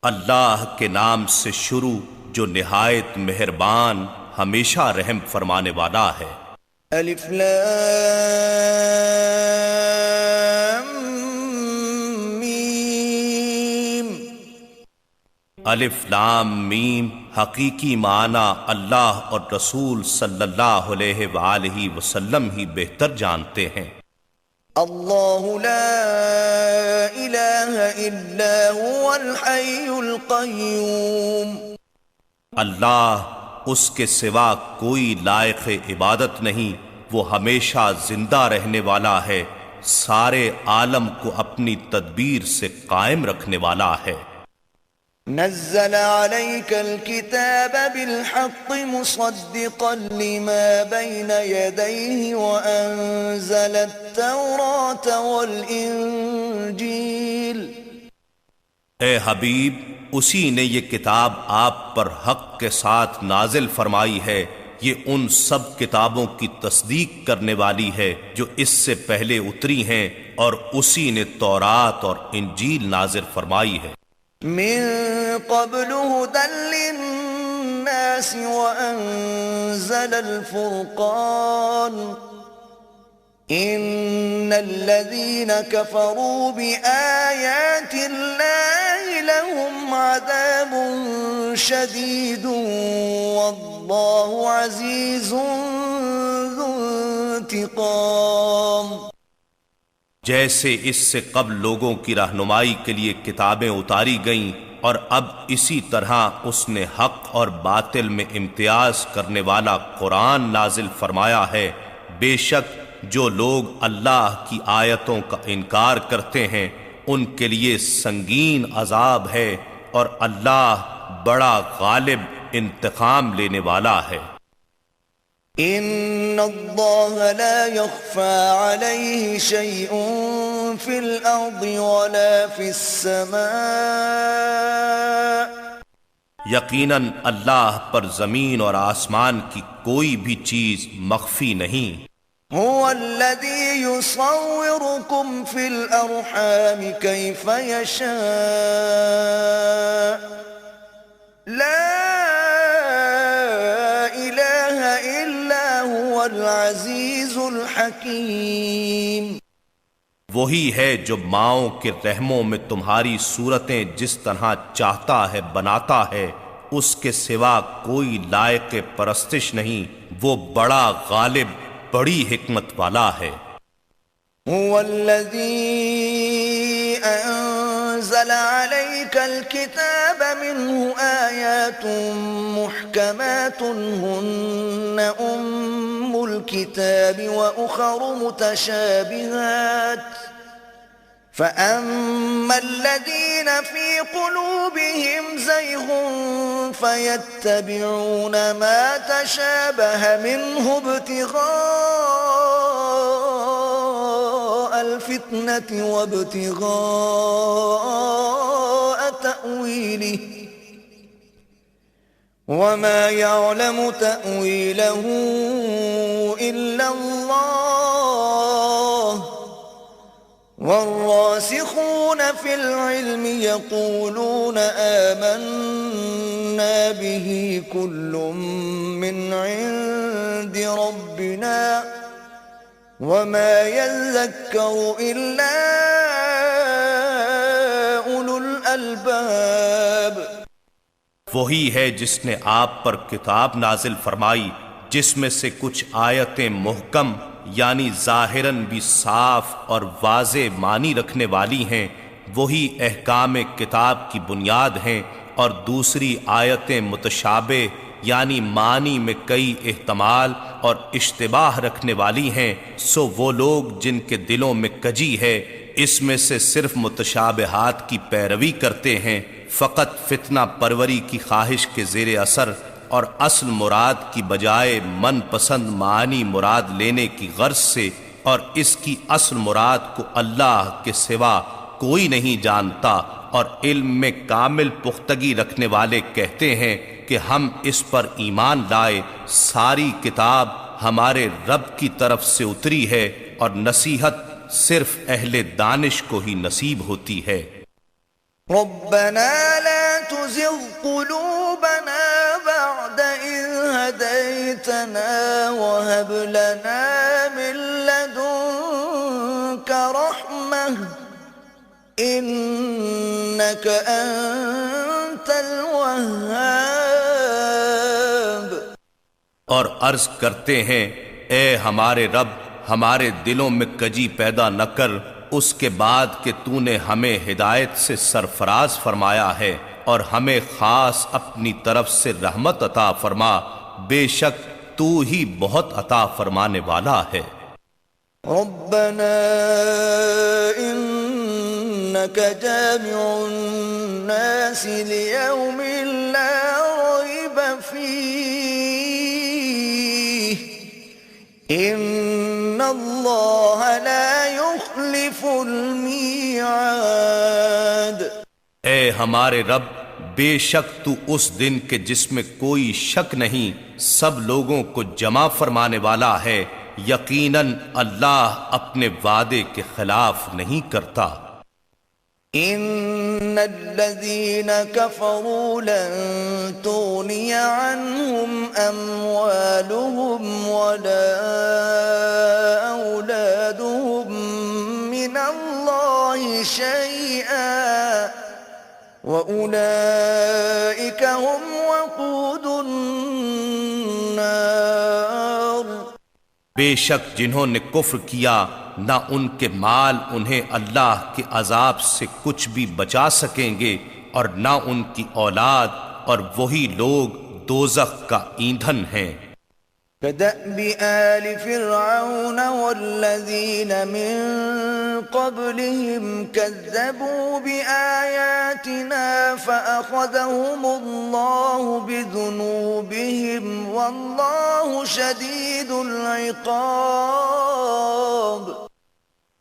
اللہ کے نام سے شروع جو نہایت مہربان ہمیشہ رحم فرمانے والا ہے۔ الف لام میم۔ الف لام میم حقیقی معنی اللہ اور رسول صلی اللہ علیہ وآلہ وسلم ہی بہتر جانتے ہیں۔ اللہ لا الہ الا هو الحی القیوم۔ اللہ اس کے سوا کوئی لائق عبادت نہیں، وہ ہمیشہ زندہ رہنے والا ہے، سارے عالم کو اپنی تدبیر سے قائم رکھنے والا ہے۔ نزل عليك الكتاب بالحق مصدقا لما بين يديه وأنزل التوراة والإنجيل اے حبیب، اسی نے یہ کتاب آپ پر حق کے ساتھ نازل فرمائی ہے، یہ ان سب کتابوں کی تصدیق کرنے والی ہے جو اس سے پہلے اتری ہیں، اور اسی نے تورات اور انجیل نازل فرمائی ہے۔ من قبل هدى للناس وأنزل الفرقان إن الذين كفروا بآيات الله لهم عذاب شديد والله عزيز ذو انتقام۔ جیسے اس سے قبل لوگوں کی رہنمائی کے لیے کتابیں اتاری گئیں، اور اب اسی طرح اس نے حق اور باطل میں امتیاز کرنے والا قرآن نازل فرمایا ہے۔ بے شک جو لوگ اللہ کی آیتوں کا انکار کرتے ہیں ان کے لیے سنگین عذاب ہے، اور اللہ بڑا غالب انتقام لینے والا ہے۔ ان اللہ لا يخفى عليه شيء في الارض ولا في السماء۔ یقیناً اللہ پر زمین اور آسمان کی کوئی بھی چیز مخفی نہیں۔ هو الذي يصوركم في الارحام كيف يشاء لا اله الا هو العزيز الحكيم۔ وہی ہے جو ماؤں کے رحموں میں تمہاری صورتیں جس طرح چاہتا ہے بناتا ہے، اس کے سوا کوئی لائق پرستش نہیں، وہ بڑا غالب بڑی حکمت والا ہے۔ هو الذي أنزل عليك الكتاب منه آيات محكمات هن أم الكتاب وأخر متشابهات فأما الذين في قلوبهم زيغ فيتبعون ما تشابه منه ابتغاء الفتنة وابتغاء تأويله وما يعلم تأويله إلا الله والراسخون في العلم يقولون آمنا به كل من عند ربنا وما يذكر إلا أولو الألباب۔ وہی ہے جس نے آپ پر کتاب نازل فرمائی جس میں سے کچھ آیتیں محکم یعنی ظاہراً بھی صاف اور واضح معنی رکھنے والی ہیں، وہی احکام کتاب کی بنیاد ہیں، اور دوسری آیتیں متشابہ یعنی معنی میں کئی احتمال اور اشتباہ رکھنے والی ہیں۔ سو وہ لوگ جن کے دلوں میں کجی ہے اس میں سے صرف متشابہات کی پیروی کرتے ہیں، فقط فتنہ پروری کی خواہش کے زیر اثر اور اصل مراد کی بجائے من پسند معنی مراد لینے کی غرض سے، اور اس کی اصل مراد کو اللہ کے سوا کوئی نہیں جانتا، اور علم میں کامل پختگی رکھنے والے کہتے ہیں کہ ہم اس پر ایمان لائے، ساری کتاب ہمارے رب کی طرف سے اتری ہے، اور نصیحت صرف اہل دانش کو ہی نصیب ہوتی ہے۔ ربنا لا تزغ قلوبنا بعد إذ هديتنا وهب لنا من لدنك رحمة إنك أنت الوهاب۔ اور عرض کرتے ہیں اے ہمارے رب، ہمارے دلوں میں کجی پیدا نہ کر اس کے بعد کہ تو نے ہمیں ہدایت سے سرفراز فرمایا ہے، اور ہمیں خاص اپنی طرف سے رحمت عطا فرما، بے شک تو ہی بہت عطا فرمانے والا ہے۔ ربنا إنك جامع الناس ليوم لا ريب فيه إن الله لا يخلف الميعاد۔ اے ہمارے رب، بے شک تو اس دن کے جس میں کوئی شک نہیں سب لوگوں کو جمع فرمانے والا ہے، یقیناً اللہ اپنے وعدے کے خلاف نہیں کرتا۔ ان الذين كفروا لن تغني عنهم اموالهم ولا اولادهم من الله شيئا واولئك هم وقود النار۔ بے شک جنہوں نے کفر کیا نہ ان کے مال انہیں اللہ کے عذاب سے کچھ بھی بچا سکیں گے اور نہ ان کی اولاد، اور وہی لوگ دوزخ کا ایندھن ہیں۔ كدأب آل فرعون والذين من قبلهم كذبوا بآياتنا فأخذهم الله بذنوبهم والله شديد العقاب۔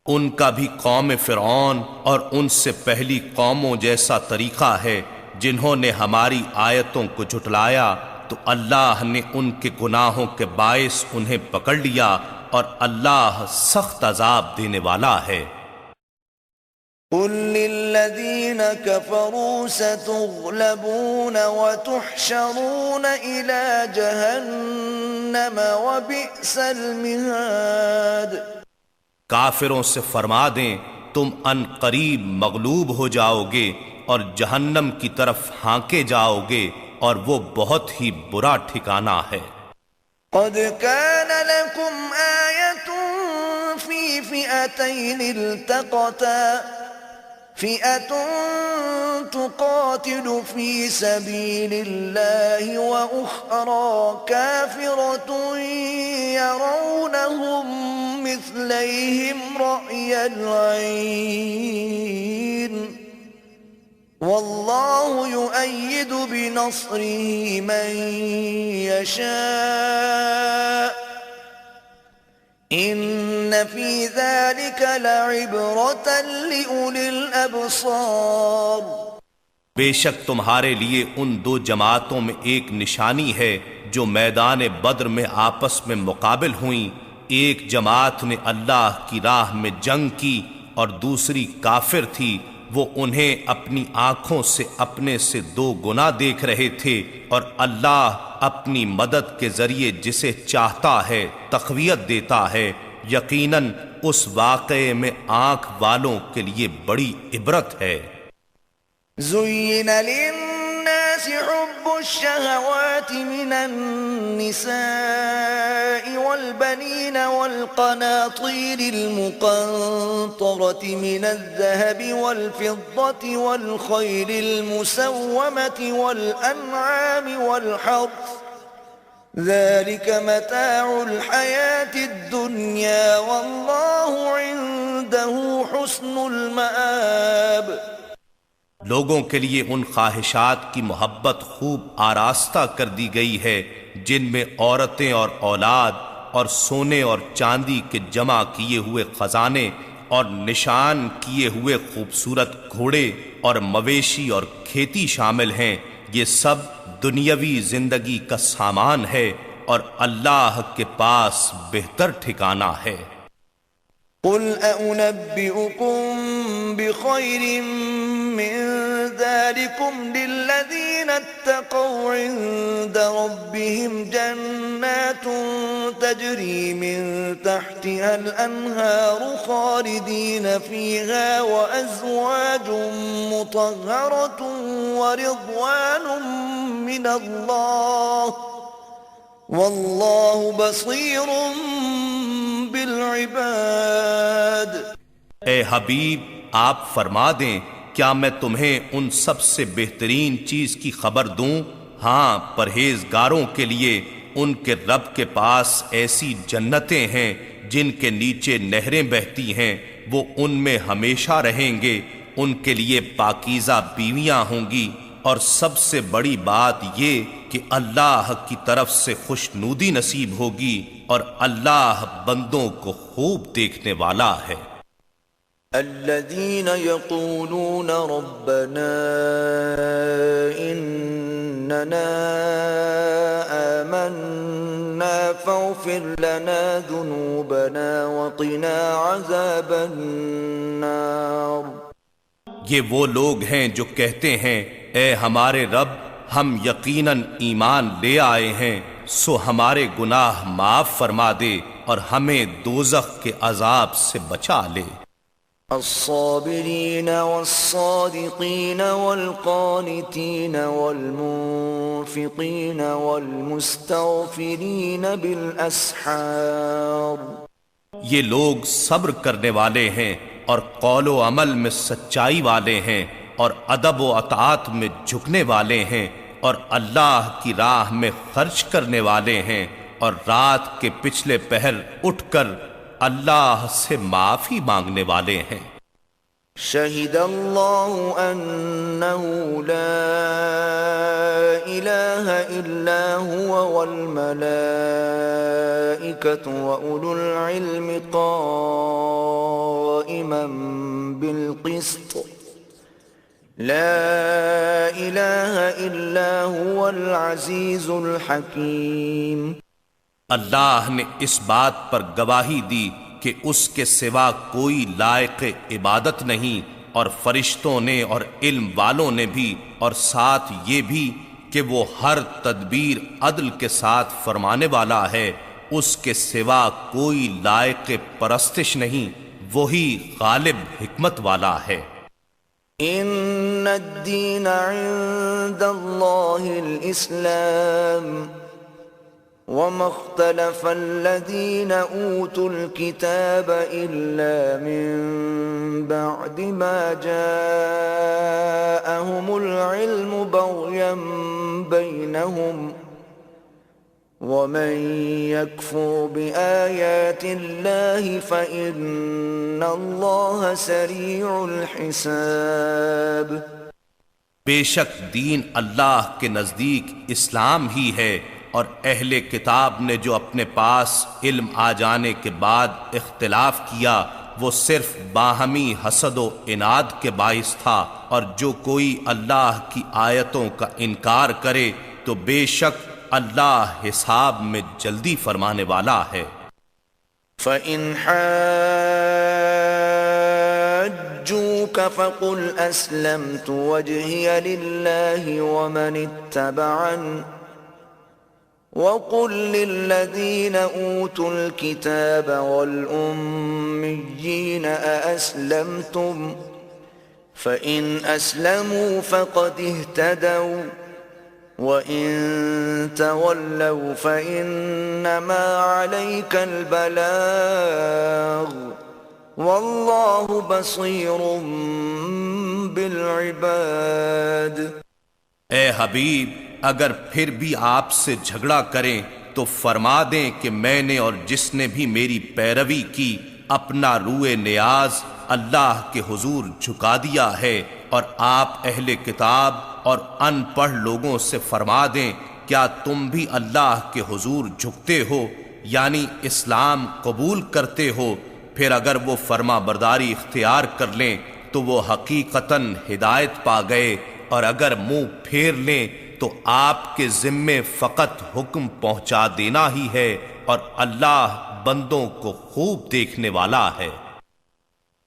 ان کا بھی قوم فرعون اور ان سے پہلی قوموں جیسا طریقہ ہے، جنہوں نے ہماری آیتوں کو جھٹلایا تو اللہ نے ان کے گناہوں کے باعث انہیں پکڑ لیا، اور اللہ سخت عذاب دینے والا ہے۔ قل للذين كفروا ستغلبون وتحشرون إلى جهنم وبئس المهاد۔ کافروں سے فرما دیں تم ان قریب مغلوب ہو جاؤ گے اور جہنم کی طرف ہانکے جاؤ گے، اور وہ بہت ہی برا ٹھکانہ ہے۔ قد كان لكم آية في فئتين التقتا فئة تقاتل في سبيل الله وأخرى كافرة يرونهم مثليهم رأي العين والله يؤيد بنصره من يشاء ان في ذلك لعبرة لأولي الأبصار۔ بے شک تمہارے لیے ان دو جماعتوں میں ایک نشانی ہے جو میدان بدر میں آپس میں مقابل ہوئیں، ایک جماعت نے اللہ کی راہ میں جنگ کی اور دوسری کافر تھی، وہ انہیں اپنی آنکھوں سے اپنے سے 2 گنا دیکھ رہے تھے، اور اللہ اپنی مدد کے ذریعے جسے چاہتا ہے تقویت دیتا ہے، یقیناً اس واقعے میں آنکھ والوں کے لیے بڑی عبرت ہے۔ زين للناس حب الشهوات من النساء والبنين والقناطير المقنطرة من الذهب والفضة والخيل المسومة والأنعام والحرث ذلك متاع الحياة الدنيا والله عنده حسن المآب۔ لوگوں کے لیے ان خواہشات کی محبت خوب آراستہ کر دی گئی ہے جن میں عورتیں اور اولاد اور سونے اور چاندی کے جمع کیے ہوئے خزانے اور نشان کیے ہوئے خوبصورت گھوڑے اور مویشی اور کھیتی شامل ہیں، یہ سب دنیاوی زندگی کا سامان ہے اور اللہ کے پاس بہتر ٹھکانہ ہے۔ قل أنبئكم بخير من ذلكم للذين اتقوا عند ربهم جنات تجري من تحتها الأنهار خالدين فيها وأزواج مطهرة ورضوان من الله والله بصير بالعباد۔ اے حبیب آپ فرما دیں کیا میں تمہیں ان سب سے بہترین چیز کی خبر دوں؟ ہاں، پرہیزگاروں کے لیے ان کے رب کے پاس ایسی جنتیں ہیں جن کے نیچے نہریں بہتی ہیں، وہ ان میں ہمیشہ رہیں گے، ان کے لیے پاکیزہ بیویاں ہوں گی، اور سب سے بڑی بات یہ کہ اللہ کی طرف سے خوشنودی نصیب ہوگی، اور اللہ بندوں کو خوب دیکھنے والا ہے۔ الذين يقولون ربنا إننا آمنا فاغفر لنا ذنوبنا وقنا عذاب النار. یہ وہ لوگ ہیں جو کہتے ہیں اے ہمارے رب ہم یقیناً ایمان لے آئے ہیں سو ہمارے گناہ معاف فرما دے اور ہمیں دوزخ کے عذاب سے بچا لے. الصابرين والصادقين والقانتين والمنفقين والمستغفرين بالأسحار. یہ لوگ صبر کرنے والے ہیں اور قول و عمل میں سچائی والے ہیں اور ادب و اطاعت میں جھکنے والے ہیں اور اللہ کی راہ میں خرچ کرنے والے ہیں اور رات کے پچھلے پہر اٹھ کر اللہ سے معافی مانگنے والے ہیں. شہد اللہ انہ لا الہ الا هو والملائکۃ وأولو العلم قائما بالقسط لا الہ الا هو العزیز الحکیم. اللہ نے اس بات پر گواہی دی کہ اس کے سوا کوئی لائق عبادت نہیں اور فرشتوں نے اور علم والوں نے بھی اور ساتھ یہ بھی کہ وہ ہر تدبیر عدل کے ساتھ فرمانے والا ہے. اس کے سوا کوئی لائق پرستش نہیں وہی غالب حکمت والا ہے. ان الدین عند اللہ الاسلام وما اختلف الذين اوتوا الكتاب الا من بعد ما جاءهم العلم بغيا بينهم ومن يكفر بآيات الله فإن الله سريع الحساب. بے شک دین اللہ کے نزدیک اسلام ہی ہے اور اہل کتاب نے جو اپنے پاس علم آ جانے کے بعد اختلاف کیا وہ صرف باہمی حسد و عناد کے باعث تھا اور جو کوئی اللہ کی آیتوں کا انکار کرے تو بے شک اللہ حساب میں جلدی فرمانے والا ہے. فَإِنْ حَاجُّوكَ فَقُلْ أَسْلَمْتُ وَجْهِيَ لِلَّهِ وَمَنِ اتَّبَعَنِ وَقُلْ لِلَّذِينَ أُوتُوا الْكِتَابَ وَالْأُمِّيِّينَ أَأَسْلَمْتُمْ فَإِنْ أَسْلَمُوا فَقَدِ اهْتَدَوْا وَإِن تَوَلَّوْا فَإِنَّمَا عَلَيْكَ الْبَلَاغُ وَاللَّهُ بَصِيرٌ بِالْعِبَادِ. اے حبیب اگر پھر بھی آپ سے جھگڑا کریں تو فرما دیں کہ میں نے اور جس نے بھی میری پیروی کی اپنا روئے نیاز اللہ کے حضور جھکا دیا ہے اور آپ اہل کتاب اور ان پڑھ لوگوں سے فرما دیں کیا تم بھی اللہ کے حضور جھکتے ہو یعنی اسلام قبول کرتے ہو. پھر اگر وہ فرما برداری اختیار کر لیں تو وہ حقیقتاً ہدایت پا گئے اور اگر منہ پھیر لیں تو آپ کے ذمے فقط حکم پہنچا دینا ہی ہے اور اللہ بندوں کو خوب دیکھنے والا ہے.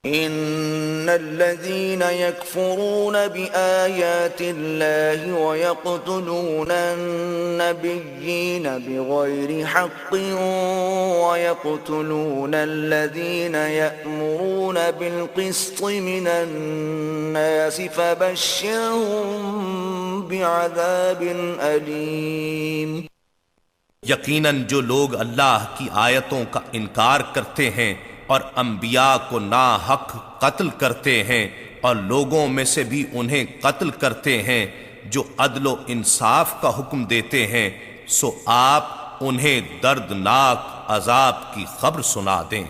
ان الذين يكفرون بآيات الله ويقتلون النبيين بغير حق ويقتلون الذين يأمرون بالقسط من الناس فبشرهم بعذاب أليم. یقیناً جو لوگ اللہ کی آیتوں کا انکار کرتے ہیں اور انبیاء کو ناحق قتل کرتے ہیں اور لوگوں میں سے بھی انہیں قتل کرتے ہیں جو عدل و انصاف کا حکم دیتے ہیں سو آپ انہیں دردناک عذاب کی خبر سنا دیں.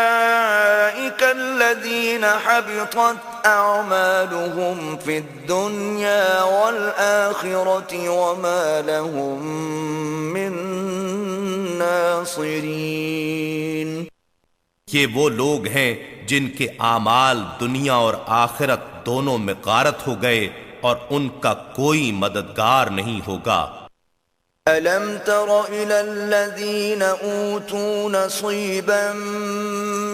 اولئک الذین حبطت اعمالهم فی الدنیا والآخرة وما لهم من ناصرین. یہ وہ لوگ ہیں جن کے اعمال دنیا اور آخرت دونوں میں غارت ہو گئے اور ان کا کوئی مددگار نہیں ہوگا۔ أَلَمْ تَرَ إِلَى الَّذِينَ أُوتُوا نَصِيبًا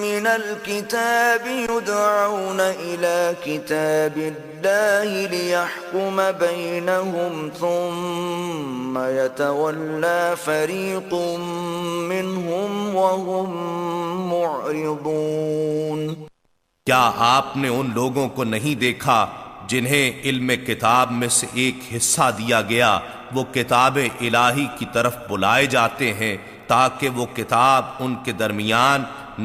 مِّنَ الْكِتَابِ يُدْعَوْنَ إِلَى كِتَابِ اللَّهِ لِيَحْكُمَ بَيْنَهُمْ ثُمَّ يَتَوَلَّى فَرِيقٌ مِّنْهُمْ وَهُمْ مُعْرِضُونَ۔ کیا آپ نے ان لوگوں کو نہیں دیکھا جنہیں علم کتاب میں سے ایک حصہ دیا گیا؟ وہ کتاب الہی کی طرف بلائے جاتے ہیں تاکہ وہ کتاب ان کے درمیان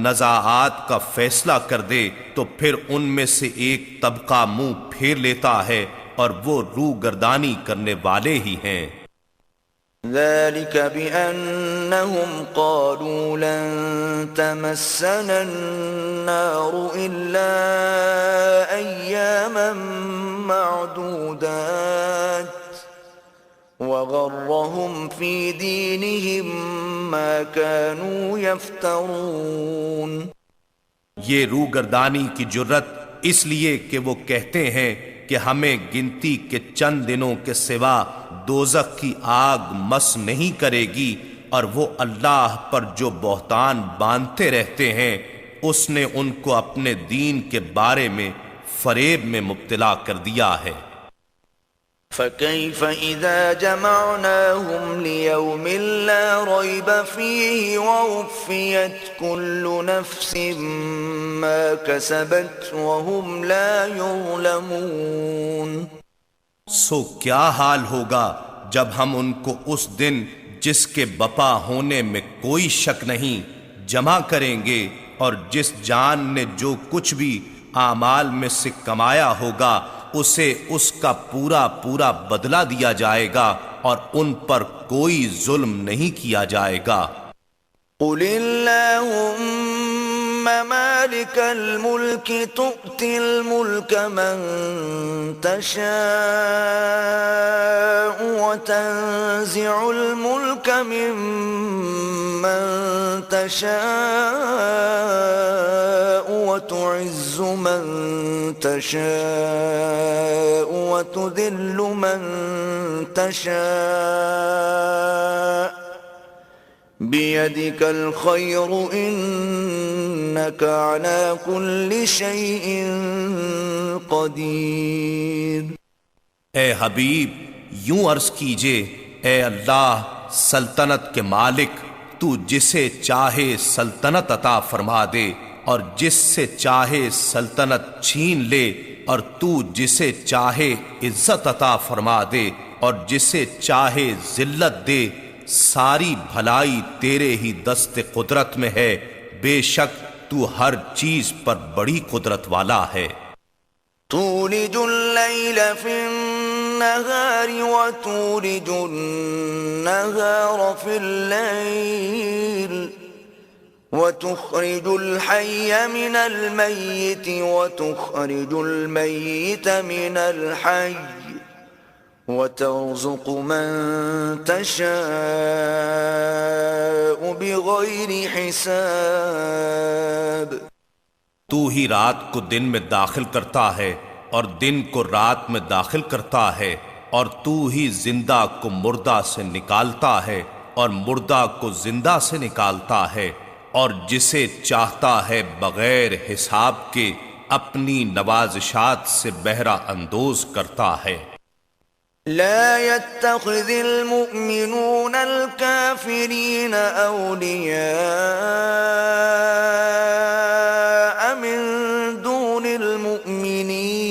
نزاعات کا فیصلہ کر دے، تو پھر ان میں سے ایک طبقہ منہ پھیر لیتا ہے اور وہ روگردانی کرنے والے ہی ہیں۔ ذلك بأنهم قالوا لن تمسنا النار إلا أياما معدودات وغرهم في دينهم ما كانوا يفترون۔ یہ روگردانی کی جرت اس لیے کہ وہ کہتے ہیں کہ ہمیں گنتی کے چند دنوں کے سوا دوزخ کی آگ مس نہیں کرے گی، اور وہ اللہ پر جو بہتان باندھتے رہتے ہیں اس نے ان کو اپنے دین کے بارے میں فریب میں مبتلا کر دیا ہے۔ فَكَيْفَ إِذَا جَمَعْنَاهُمْ لِيَوْمٍ لَا رَيْبَ فِيهِ وَوُفِّيَتْ كُلُّ نَفْسٍ مَا كَسَبَتْ وَهُمْ لَا يُظْلَمُونَ۔ سو کیا حال ہوگا جب ہم ان کو اس دن جس کے بپا ہونے میں کوئی شک نہیں جمع کریں گے، اور جس جان نے جو کچھ بھی اعمال میں سے کمایا ہوگا اسے اس کا پورا پورا بدلہ دیا جائے گا، اور ان پر کوئی ظلم نہیں کیا جائے گا۔ قُلِ اللَّهُمَّ مَالِكَ الْمُلْكِ تُؤْتِي الْمُلْكَ مَن تَشَاءُ وَتَنزِعُ الْمُلْكَ مِمَّن تَشَاءُ وَتُعِزُّ مَن تَشَاءُ وَتُذِلُّ مَن تَشَاءُ بِيَدِكَ الْخَيْرُ إِنَّكَ عَلَى كُلِّ شَيْءٍ قَدِيرٌ۔ اے حبیب یوں عرض کیجئے، اے اللہ سلطنت کے مالک، تو جسے چاہے سلطنت عطا فرما دے اور جس سے چاہے سلطنت چھین لے، اور تو جسے چاہے عزت عطا فرما دے اور جسے چاہے ذلت دے۔ ساری بھلائی تیرے ہی دست قدرت میں ہے، بے شک تو ہر چیز پر بڑی قدرت والا ہے۔ تولج اللیل فی النہار وتولج النہار فی اللیل وتخرج الحی من المیت وتخرج المیت من الحی وترزق من تشاء بغیر حساب۔ تو ہی رات کو دن میں داخل کرتا ہے اور دن کو رات میں داخل کرتا ہے، اور تو ہی زندہ کو مردہ سے نکالتا ہے اور مردہ کو زندہ سے نکالتا ہے، اور جسے چاہتا ہے بغیر حساب کے اپنی نوازشات سے بہرہ اندوز کرتا ہے۔ لا يتخذ المؤمنون الكافرين أولياء من دون المؤمنين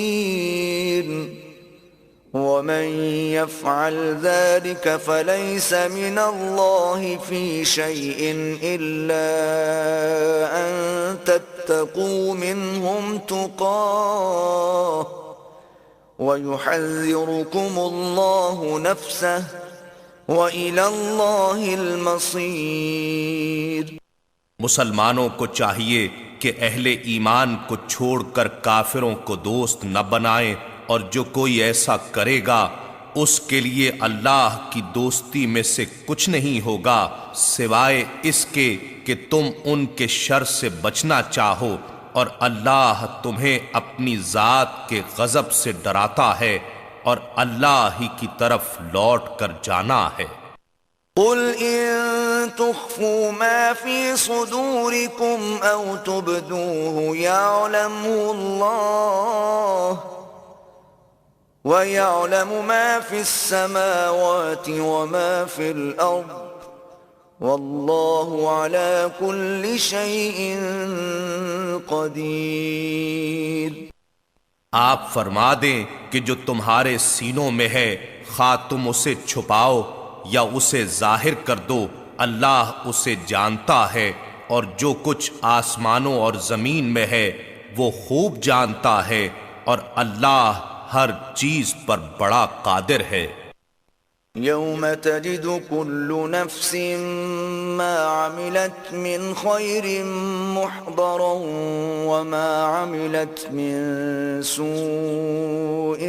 ومن يفعل ذلك فليس من الله في شيء إلا أن تتقوا منهم تقاه وَيُحَذِّرُكُمُ اللَّهُ نَفْسَهُ وَإِلَى اللَّهِ الْمَصِيرُ۔ مسلمانوں کو چاہیے کہ اہل ایمان کو چھوڑ کر کافروں کو دوست نہ بنائیں، اور جو کوئی ایسا کرے گا اس کے لیے اللہ کی دوستی میں سے کچھ نہیں ہوگا سوائے اس کے کہ تم ان کے شر سے بچنا چاہو، اور اللہ تمہیں اپنی ذات کے غضب سے ڈراتا ہے، اور اللہ ہی کی طرف لوٹ کر جانا ہے۔ قل إن تخفوا ما في صدوركم أو تبدوه يعلمه الله ويعلم ما في السماوات وما في الأرض والله على كل شيء قدير۔ آپ فرما دیں کہ جو تمہارے سینوں میں ہے، خواہ تم اسے چھپاؤ یا اسے ظاہر کر دو، اللہ اسے جانتا ہے، اور جو کچھ آسمانوں اور زمین میں ہے وہ خوب جانتا ہے، اور اللہ ہر چیز پر بڑا قادر ہے۔ يوم تجد كل نفس ما عملت من خير محضرا وما عملت من سوء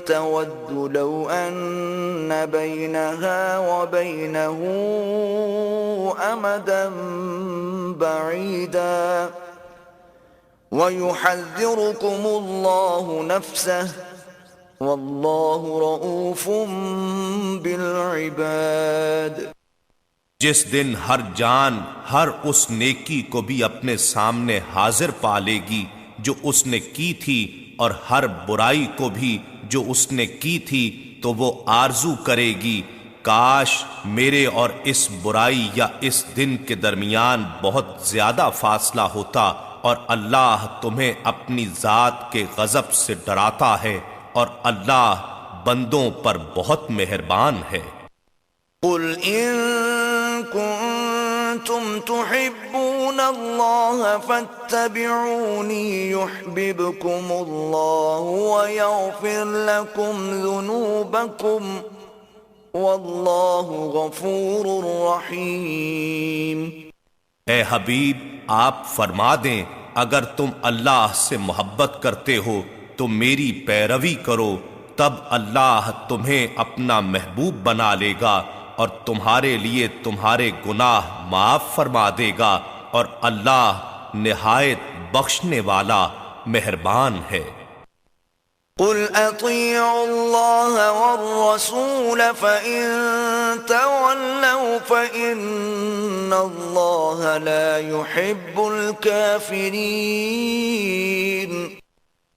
تود لو أن بينها وبينه أمدا بعيدا ويحذركم الله نفسه واللہ رؤوف بالعباد۔ جس دن ہر جان ہر اس نیکی کو بھی اپنے سامنے حاضر پا لے گی جو اس نے کی تھی، اور ہر برائی کو بھی جو اس نے کی تھی، تو وہ آرزو کرے گی کاش میرے اور اس برائی یا اس دن کے درمیان بہت زیادہ فاصلہ ہوتا، اور اللہ تمہیں اپنی ذات کے غضب سے ڈراتا ہے، اور اللہ بندوں پر بہت مہربان ہے۔ قل ان کنتم تحبون اللہ فاتبعونی یحببکم اللہ ویغفر لکم ذنوبکم واللہ غفور رحیم۔ اے حبیب، آپ فرما دیں اگر تم اللہ سے محبت کرتے ہو تو میری پیروی کرو، تب اللہ تمہیں اپنا محبوب بنا لے گا، اور تمہارے لیے تمہارے گناہ معاف فرما دے گا، اور اللہ نہایت بخشنے والا مہربان ہے۔ قل اطیعوا اللہ والرسول فإن تولوا فإن اللہ لا يحب الكافرین۔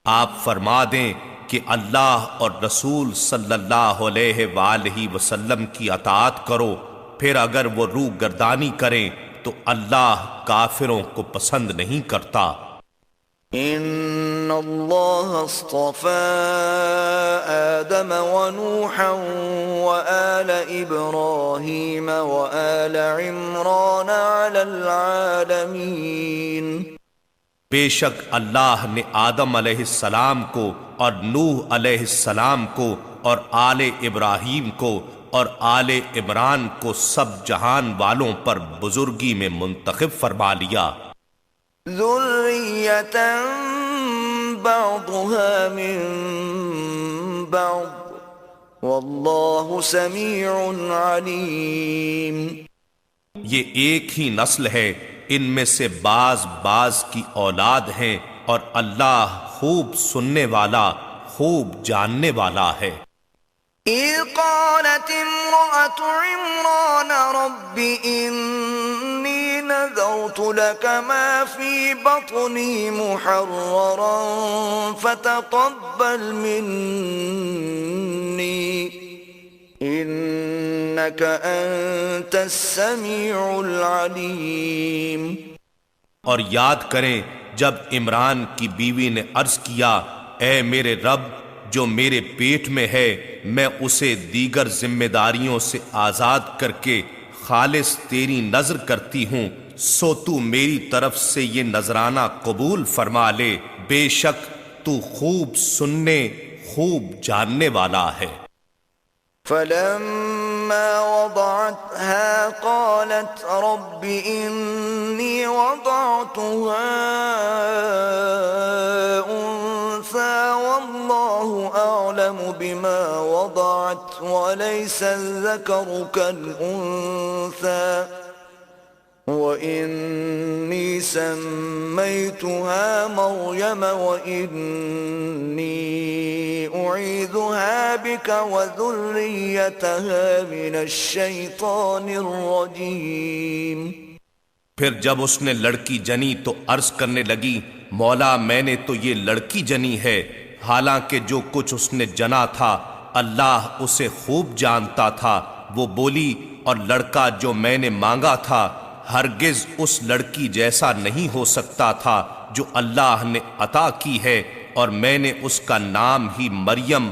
آپ فرما دیں کہ اللہ اور رسول صلی اللہ علیہ وآلہ وسلم کی اطاعت کرو، پھر اگر وہ روح گردانی کریں تو اللہ کافروں کو پسند نہیں کرتا۔ ان اللہ اصطفى آدم ونوحا وآل ابراہیم وآل عمران علی العالمین۔ بے شک اللہ نے آدم علیہ السلام کو اور نوح علیہ السلام کو اور آل ابراہیم کو اور آل عمران کو سب جہان والوں پر بزرگی میں منتخب فرما لیا۔ ذریۃ بعضها من بعض واللہ سمیع علیم۔ یہ ایک ہی نسل ہے، ان میں سے بعض کی اولاد ہیں، اور اللہ خوب سننے والا خوب جاننے والا ہے۔ اذ قالت امرأة عمران رب انی نذرت لك ما في بطني محررا فتقبل مني انك انت السميع العليم۔ اور یاد کریں جب عمران کی بیوی نے عرض کیا، اے میرے رب جو میرے پیٹ میں ہے میں اسے دیگر ذمہ داریوں سے آزاد کر کے خالص تیری نذر کرتی ہوں، سو تو میری طرف سے یہ نذرانہ قبول فرما لے، بے شک تو خوب سننے خوب جاننے والا ہے۔ فلما وضعتها قالت رب إني وضعتها أنثى والله أعلم بما وضعت وليس الذكر كالأنثى وَإِنِّي سَمَّيْتُهَا مَرْيَمَ وَإِنِّي أُعِيذُهَا بِكَ وَذُرِّيَّتَهَا مِنَ الشَّيْطَانِ الرَّجِيمِ۔ پھر جب اس نے لڑکی جنی تو عرض کرنے لگی، مولا میں نے تو یہ لڑکی جنی ہے، حالانکہ جو کچھ اس نے جنا تھا اللہ اسے خوب جانتا تھا۔ وہ بولی، اور لڑکا جو میں نے مانگا تھا ہرگز اس لڑکی جیسا نہیں ہو سکتا تھا جو اللہ نے عطا کی ہے، اور میں نے اس کا نام ہی مریم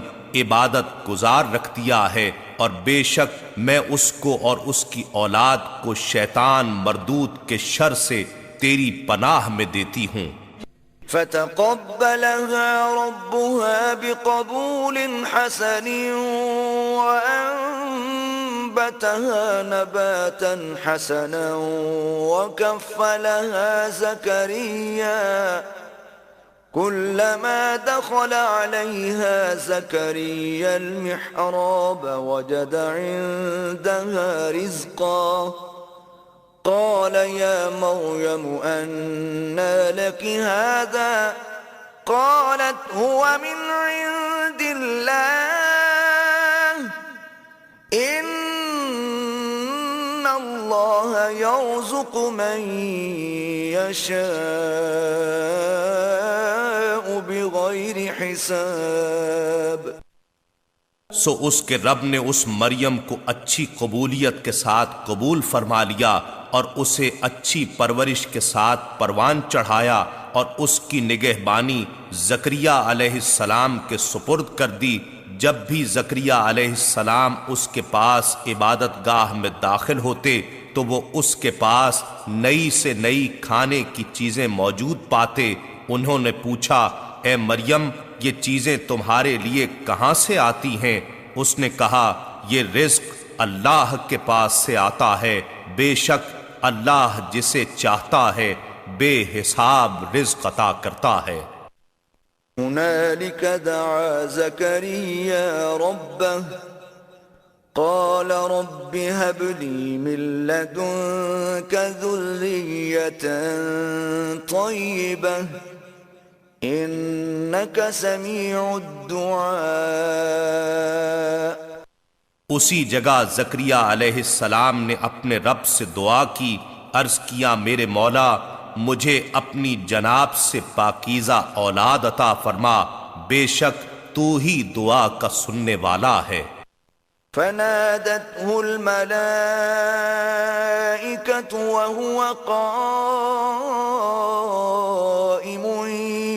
عبادت گزار رکھ دیا ہے، اور بے شک میں اس کو اور اس کی اولاد کو شیطان مردود کے شر سے تیری پناہ میں دیتی ہوں۔ فتقبلها ربها بقبول حسن وأنبتها نباتا حسنا وكفلها زكريا كلما دخل عليها زكريا المحراب وجد عندها رزقا قال يا مريم أنى لك هذا قالت هو من عند الله إن الله يرزق من يشاء بغير حساب۔ سو اس کے رب نے اس مریم کو اچھی قبولیت کے ساتھ قبول فرما لیا اور اسے اچھی پرورش کے ساتھ پروان چڑھایا، اور اس کی نگہبانی زکریا علیہ السلام کے سپرد کر دی۔ جب بھی زکریا علیہ السلام اس کے پاس عبادت گاہ میں داخل ہوتے تو وہ اس کے پاس نئی سے نئی کھانے کی چیزیں موجود پاتے۔ انہوں نے پوچھا، اے مریم یہ چیزیں تمہارے لیے کہاں سے آتی ہیں؟ اس نے کہا، یہ رزق اللہ کے پاس سے آتا ہے، بے شک اللہ جسے چاہتا ہے بے حساب رزق عطا کرتا ہے۔ هنالك دعا زكريا ربه قال رب هب لي من لدنك ذرية طيبة إنك سميع الدعاء۔ اسی جگہ زکریا علیہ السلام نے اپنے رب سے دعا کی، عرض کیا میرے مولا مجھے اپنی جناب سے پاکیزہ اولاد عطا فرما، بے شک تو ہی دعا کا سننے والا ہے۔ فنادته الملائكة وهو قائم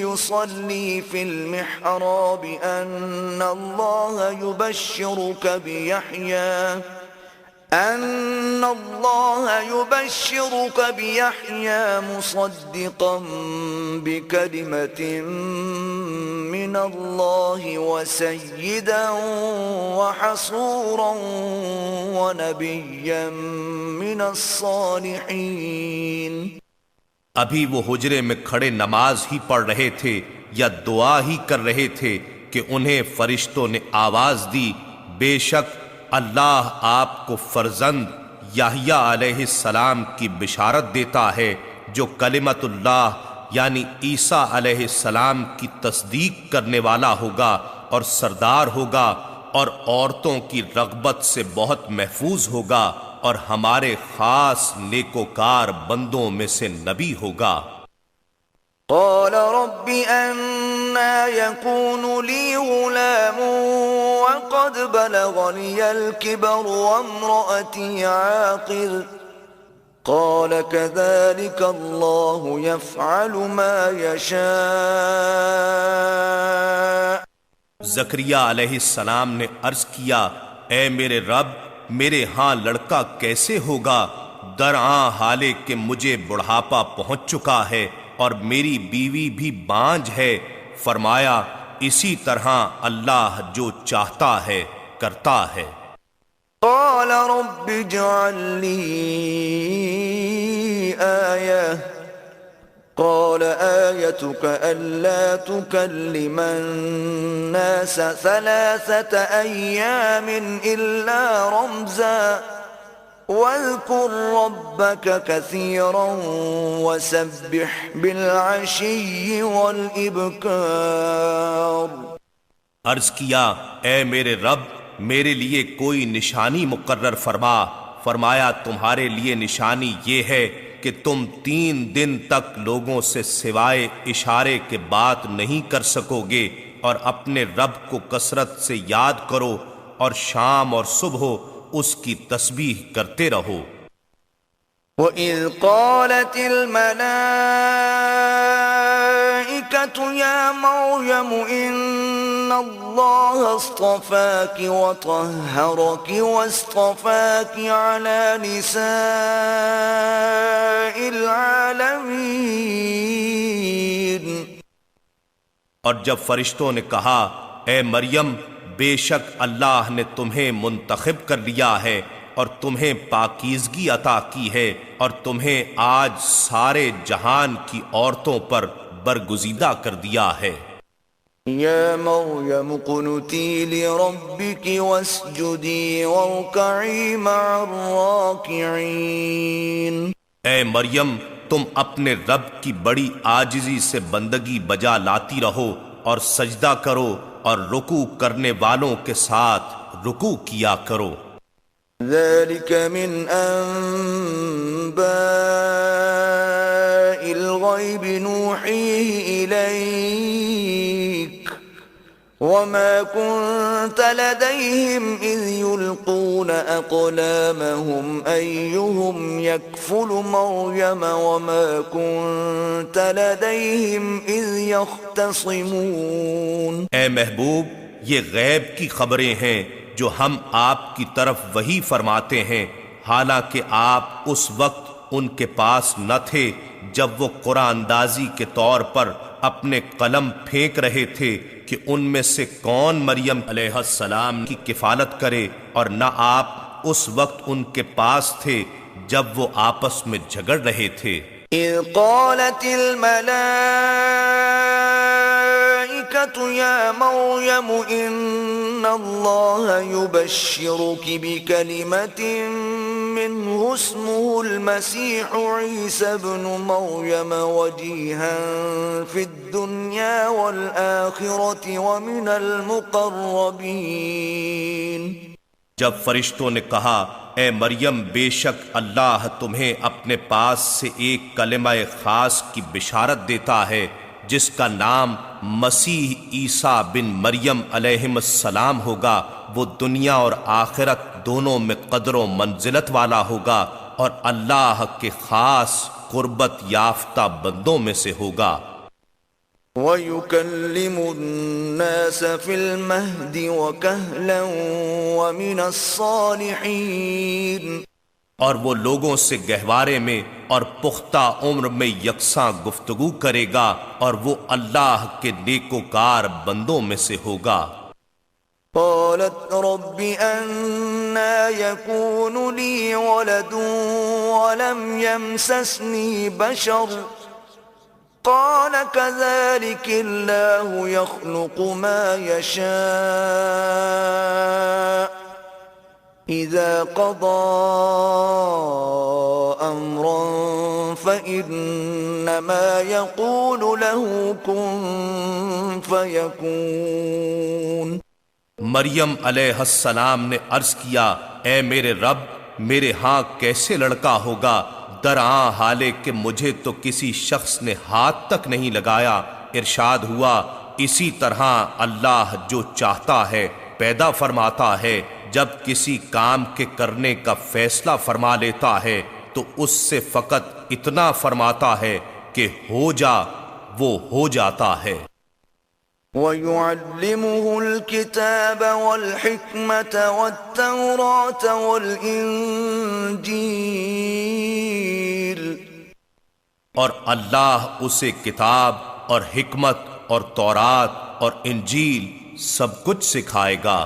يصلي في المحراب أن الله يبشرك بيحيى مصدقا بكلمة من الله وسيدا وحصورا ونبيا من الصالحين۔ ابھی وہ حجرے میں کھڑے نماز ہی پڑھ رہے تھے یا دعا ہی کر رہے تھے کہ انہیں فرشتوں نے آواز دی، بے شک اللہ آپ کو فرزند یحییٰ علیہ السلام کی بشارت دیتا ہے جو کلمت اللہ یعنی عیسیٰ علیہ السلام کی تصدیق کرنے والا ہوگا اور سردار ہوگا اور عورتوں کی رغبت سے بہت محفوظ ہوگا اور ہمارے خاص نیکوکار بندوں میں سے نبی ہوگا۔ قال رب أنا يكون لي غلام وقد بلغني الكبر وامرأتي عاقر قال كذلك الله يفعل ما يشاء۔ زکریا علیہ السلام نے عرض کیا، اے میرے رب میرے ہاں لڑکا کیسے ہوگا، درآں حالے کہ مجھے بڑھاپا پہنچ چکا ہے اور میری بیوی بھی بانجھ ہے۔ فرمایا اسی طرح اللہ جو چاہتا ہے کرتا ہے۔ قال رب اجعل لي آية قال آيتك ألا تكلم الناس 3 أيام إلا رمزا واذكر ربك كثيرا وسبح بالعشي والإبكار۔ عرض کیا اے میرے رب میرے لیے کوئی نشانی مقرر فرما۔ فرمایا تمہارے لیے نشانی یہ ہے کہ تم 3 دن تک لوگوں سے سوائے اشارے کے بات نہیں کر سکو گے، اور اپنے رب کو کثرت سے یاد کرو، اور شام اور صبح اس کی تسبیح کرتے رہو۔ وَإِذْ قَالَتِ الْمَلَائِكَةُ يَا مَرْيَمُ إِنَّ اللَّهَ اصْطَفَاكِ وَطَهَّرَكِ وَاصْطَفَاكِ عَلَى نِسَاءِ الْعَالَمِينَ۔ اور جب فرشتوں نے کہا اے مریم بے شک اللہ نے تمہیں منتخب کر لیا ہے اور تمہیں پاکیزگی عطا کی ہے، اور تمہیں آج سارے جہان کی عورتوں پر برگزیدہ کر دیا ہے۔ یا مریم اقنتی لربک واسجدی وارکعی مع الراکعین۔ اے مریم تم اپنے رب کی بڑی عاجزی سے بندگی بجا لاتی رہو، اور سجدہ کرو، اور رکوع کرنے والوں کے ساتھ رکوع کیا کرو۔ ذلك من انباء الغیب نوحیہ الیک وما كنت لديهم اذ يلقون اقلامهم ايهم يكفل مريم وما كنت لديهم اذ يختصمون۔ اے محبوب یہ غیب کی خبریں ہیں جو ہم آپ کی طرف وحی فرماتے ہیں، حالانکہ آپ اس وقت ان کے پاس نہ تھے جب وہ قرآن اندازی کے طور پر اپنے قلم پھینک رہے تھے کہ ان میں سے کون مریم علیہ السلام کی کفالت کرے، اور نہ آپ اس وقت ان کے پاس تھے جب وہ آپس میں جھگڑ رہے تھے۔ اذ قالت الملائکۃ یا مریم ان اللہ یبشرک بکلمۃ منہ اسمہ المسیح عیسی ابن مریم وجیہا فی الدنیا والآخرۃ ومن المقربین۔ جب فرشتوں نے کہا اے مریم بے شک اللہ تمہیں اپنے پاس سے ایک کلمہ خاص کی بشارت دیتا ہے جس کا نام مسیح عیسیٰ بن مریم علیہ السلام ہوگا، وہ دنیا اور آخرت دونوں میں قدر و منزلت والا ہوگا، اور اللہ کے خاص قربت یافتہ بندوں میں سے ہوگا۔ وَيُكَلِّمُ النَّاسَ فِي الْمَهْدِ وَكَهْلًا وَمِنَ الصَّالِحِينَ۔ اور وہ لوگوں سے گہوارے میں اور پختہ عمر میں یکساں گفتگو کرے گا، اور وہ اللہ کے نیکوکار بندوں میں سے ہوگا۔ قالت رب أَنَّى يَكُونُ لِي وَلَدٌ وَلَمْ يَمْسَسْنِي بَشَرٌ قال كذلك الله يخلق ما يشاء إذا قضى أمرا فإنما يقول له كن فيكون۔ مریم علیہ السلام نے عرض کیا اے میرے رب میرے ہاں کیسے لڑکا ہوگا، درآں حالے کہ مجھے تو کسی شخص نے ہاتھ تک نہیں لگایا۔ ارشاد ہوا اسی طرح اللہ جو چاہتا ہے پیدا فرماتا ہے، جب کسی کام کے کرنے کا فیصلہ فرما لیتا ہے تو اس سے فقط اتنا فرماتا ہے کہ ہو جا، وہ ہو جاتا ہے۔ وَيُعَلِّمُهُ الْكِتَابَ وَالْحِكْمَةَ وَالتَّوْرَاةَ وَالْإِنجِيلَ۔ اور اللہ اسے کتاب اور حکمت اور تورات اور انجیل سب کچھ سکھائے گا۔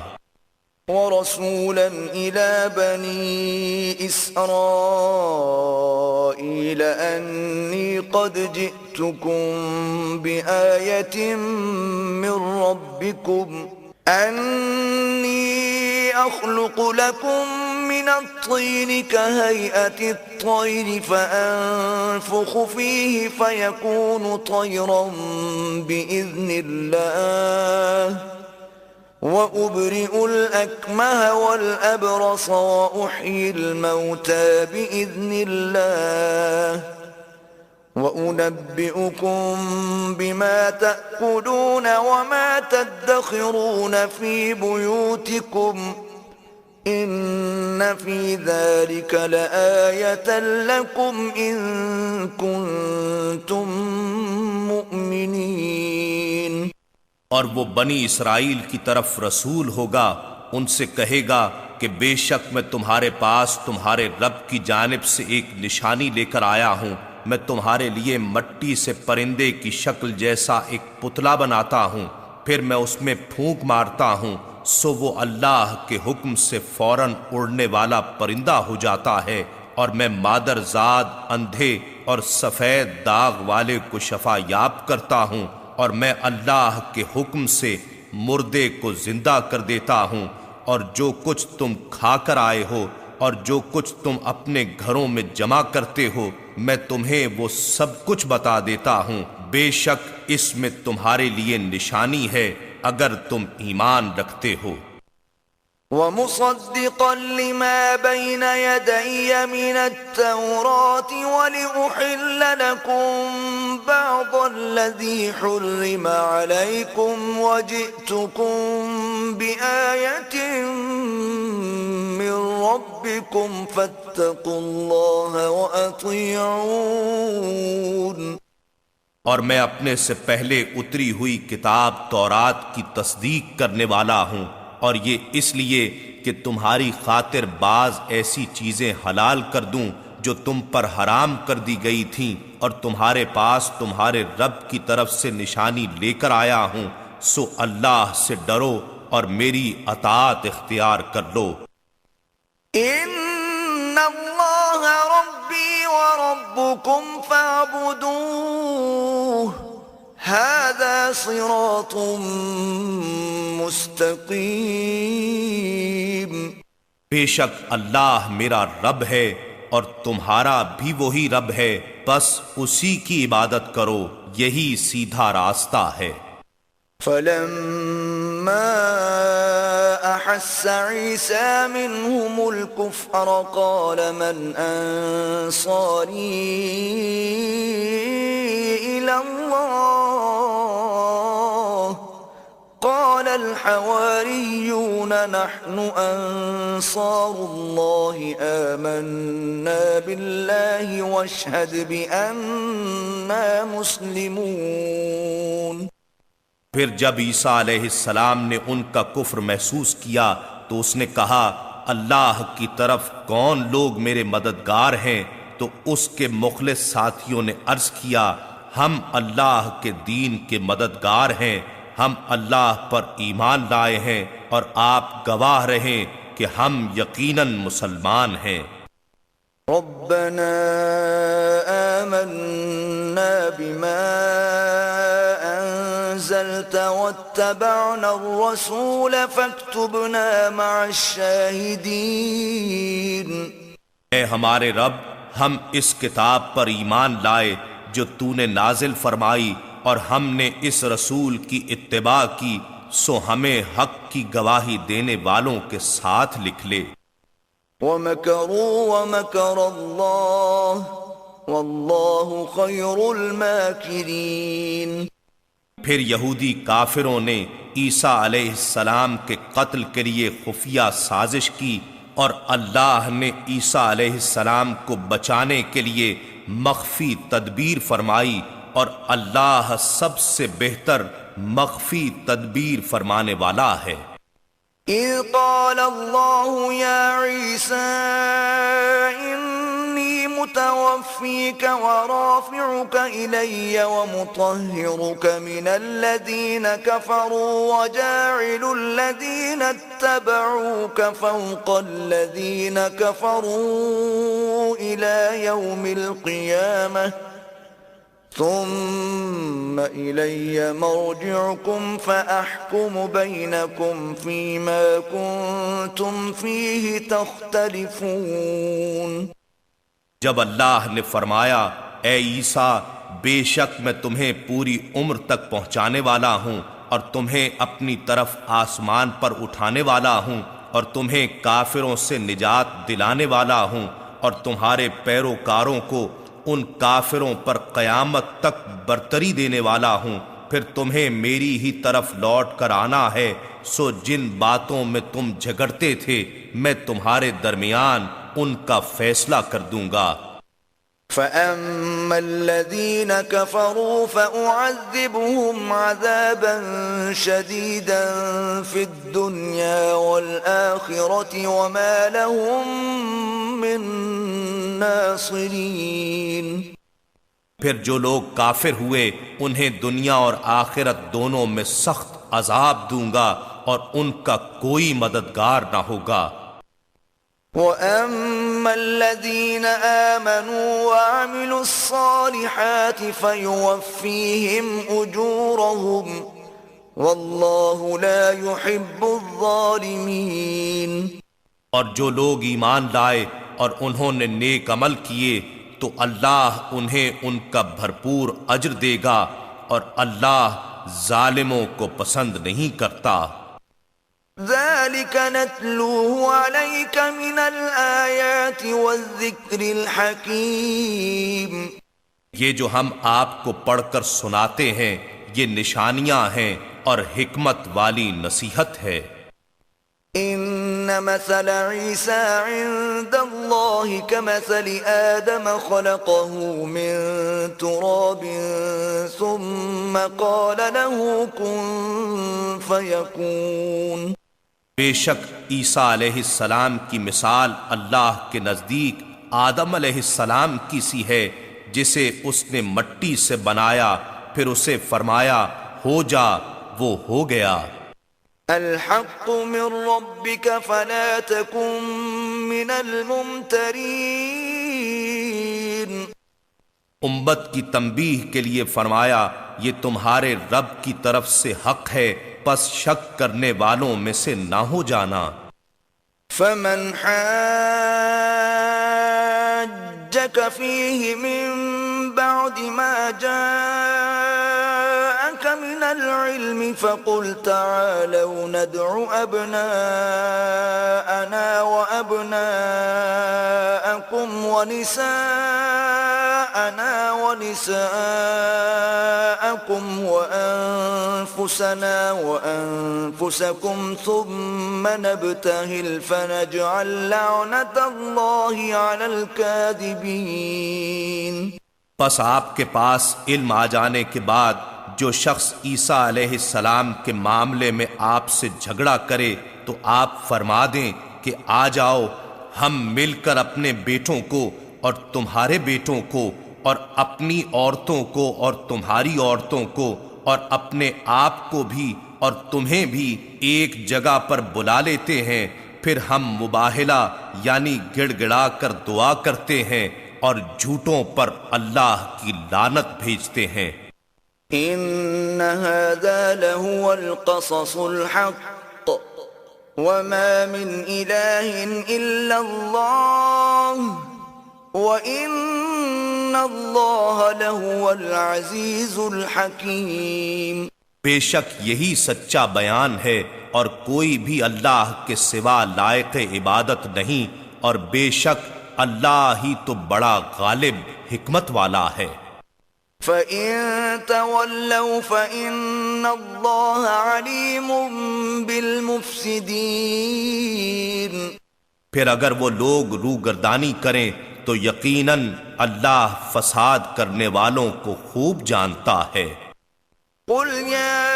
وَرَسُولًا إِلَى بَنِي إِسْرَائِيلَ أَنِّي قَدْ جِئْتُكُمْ بِآيَةٍ مِّن رَّبِّكُمْ أَنِّي أخلق لكم من الطين كهيئة الطير فأنفخ فيه فيكون طيرا بإذن الله وأبرئ الأكمه والأبرص وأحيي الموتى بإذن الله وأنبئكم بما تأكلون وما تدخرون في بيوتكم إن في ذلك لآية لكم إن كنتم مؤمنين۔ اور وہ بنی اسرائیل کی طرف رسول ہوگا، ان سے کہے گا کہ بے شک میں تمہارے پاس تمہارے رب کی جانب سے ایک نشانی لے کر آیا ہوں۔ میں تمہارے لیے مٹی سے پرندے کی شکل جیسا ایک پتلا بناتا ہوں، پھر میں اس میں پھونک مارتا ہوں، سو وہ اللہ کے حکم سے فوراً اڑنے والا پرندہ ہو جاتا ہے، اور میں مادر زاد اندھے اور سفید داغ والے کو شفا یاب کرتا ہوں، اور میں اللہ کے حکم سے مردے کو زندہ کر دیتا ہوں، اور جو کچھ تم کھا کر آئے ہو اور جو کچھ تم اپنے گھروں میں جمع کرتے ہو میں تمہیں وہ سب کچھ بتا دیتا ہوں۔ بے شک اس میں تمہارے لیے نشانی ہے اگر تم ایمان رکھتے ہو۔ وَمُصَدِّقًا لِمَا بَيْنَ يَدَيَّ مِنَ التَّوْرَاةِ وَلِأُحِلَّ لَكُمْ بَعْضَ الَّذِي حُرِّمَ عَلَيْكُمْ وَجِئْتُكُمْ بِآيَةٍ مِّن رَّبِّكُمْ فَاتَّقُوا اللَّهَ وَأَطِيعُونِ۔ اور میں اپنے سے پہلے اتری ہوئی کتاب تورات کی تصدیق کرنے والا ہوں، اور یہ اس لیے کہ تمہاری خاطر بعض ایسی چیزیں حلال کر دوں جو تم پر حرام کر دی گئی تھیں، اور تمہارے پاس تمہارے رب کی طرف سے نشانی لے کر آیا ہوں، سو اللہ سے ڈرو اور میری اطاعت اختیار کر لو۔ ان اللہ ربی وربکم فاعبدوہ هذا صراط مستقیم۔ بے شک اللہ میرا رب ہے اور تمہارا بھی وہی رب ہے، بس اسی کی عبادت کرو، یہی سیدھا راستہ ہے۔ فلما احس عیسی منهم الكفر قال من انصاری الى اللہ قال الحواریون نحن انصار اللہ آمنا باللہ واشہد بأننا مسلمون۔ پھر جب عیسیٰ علیہ السلام نے ان کا کفر محسوس کیا تو اس نے کہا اللہ کی طرف کون لوگ میرے مددگار ہیں؟ تو اس کے مخلص ساتھیوں نے عرض کیا ہم اللہ کے دین کے مددگار ہیں، ہم اللہ پر ایمان لائے ہیں اور آپ گواہ رہیں کہ ہم یقیناً مسلمان ہیں۔ ربنا آمنا بما انزلت واتبعنا الرسول فاكتبنا مع الشاہدین۔ اے ہمارے رب، ہم اس کتاب پر ایمان لائے جو تو نے نازل فرمائی اور ہم نے اس رسول کی اتباع کی، سو ہمیں حق کی گواہی دینے والوں کے ساتھ لکھ لے۔ وَمَكَرُوا وَمَكَرَ اللَّهُ وَاللَّهُ خَيْرُ الْمَاكِرِينَ۔ پھر یہودی کافروں نے عیسیٰ علیہ السلام کے قتل کے لیے خفیہ سازش کی، اور اللہ نے عیسیٰ علیہ السلام کو بچانے کے لیے مخفی تدبیر فرمائی، اور اللہ سب سے بہتر مخفی تدبیر فرمانے والا ہے۔ اذ قال اللہ یا عیسیٰ انی متوفیک ورافعک الی ومطہرک من الذین کفروا وجاعل الذین اتبعوک فوق الذین کفروا الی یوم القیامہ ثم إلي مرجعكم فأحكم بينكم فيما كنتم فيه تختلفون۔ جب اللہ نے فرمایا اے عیسیٰ بے شک میں تمہیں پوری عمر تک پہنچانے والا ہوں اور تمہیں اپنی طرف آسمان پر اٹھانے والا ہوں اور تمہیں کافروں سے نجات دلانے والا ہوں اور تمہارے پیروکاروں کو ان کافروں پر قیامت تک برتری دینے والا ہوں، پھر تمہیں میری ہی طرف لوٹ کر آنا ہے، سو جن باتوں میں تم جھگڑتے تھے میں تمہارے درمیان ان کا فیصلہ کر دوں گا۔ فَأَمَّا الَّذِينَ كَفَرُوا فَأُعَذِّبُهُمْ عَذَابًا شَدِيدًا فِي الدُّنْيَا وَالْآخِرَةِ وَمَا لَهُم مِّن نَاصِرِينَ۔ پھر جو لوگ کافر ہوئے انہیں دنیا اور آخرت دونوں میں سخت عذاب دوں گا اور ان کا کوئی مددگار نہ ہوگا۔ وَأَمَّا الَّذِينَ آمَنُوا وَعَمِلُوا الصَّالِحَاتِ فَيُوَفِّيهِمْ أُجُورَهُمْ وَاللَّهُ لَا يُحِبُّ الظَّالِمِينَ۔ اور جو لوگ ایمان لائے اور انہوں نے نیک عمل کیے تو اللہ انہیں ان کا بھرپور اجر دے گا اور اللہ ظالموں کو پسند نہیں کرتا۔ ذَلِكَ نَتْلُوهُ عَلَيْكَ مِنَ الْآيَاتِ وَالذِّكْرِ الْحَكِيمِ۔ یہ جو ہم آپ کو پڑھ کر سناتے ہیں یہ نشانیاں ہیں اور حکمت والی نصیحت ہے۔ إِنَّ مَثَلَ عِيسَىٰ عِندَ اللَّهِ كَمَثَلِ آدَمَ خَلَقَهُ مِن تُرَابٍ ثُمَّ قَالَ لَهُ كُن فَيَكُونُ۔ بے شک عیسیٰ علیہ السلام کی مثال اللہ کے نزدیک آدم علیہ السلام کی سی ہے، جسے اس نے مٹی سے بنایا پھر اسے فرمایا ہو جا، وہ ہو گیا۔ الحق من ربك فلا تكن من الممترين۔ امت کی تنبیہ کے لیے فرمایا یہ تمہارے رب کی طرف سے حق ہے، پس شک کرنے والوں میں سے نہ ہو جانا۔ فمن حاجك فيه من بعد ما جاءك من العلم فقل تعالوا ندع أبناءنا وأبناءكم ونساءنا ونساءكم وأنفسنا وأنفسكم ثم نبتهل فنجعل لعنة الله على الكاذبين۔ پس آپ کے پاس علم آ جانے کے بعد جو شخص عیسیٰ علیہ السلام کے معاملے میں آپ سے جھگڑا کرے تو آپ فرما دیں کہ آ جاؤ، ہم مل کر اپنے بیٹوں کو اور تمہارے بیٹوں کو اور اپنی عورتوں کو اور تمہاری عورتوں کو اور اپنے آپ کو بھی اور تمہیں بھی ایک جگہ پر بلا لیتے ہیں، پھر ہم مباہلہ یعنی گڑ گڑا کر دعا کرتے ہیں اور جھوٹوں پر اللہ کی لعنت بھیجتے ہیں۔ إن هذا لهو القصص الحق وما من إله إلا الله وإن الله لهو العزيز الحكيم۔ بے شک یہی سچا بیان ہے اور کوئی بھی اللہ کے سوا لائق عبادت نہیں، اور بے شک اللہ ہی تو بڑا غالب حکمت والا ہے۔ فَإِن تَوَلَّوْا فَإِنَّ اللَّهَ عَلِيمٌ بِالْمُفْسِدِينَ۔ پھر اگر وہ لوگ روگردانی کریں تو یقیناً اللہ فساد کرنے والوں کو خوب جانتا ہے۔ قُلْ يَا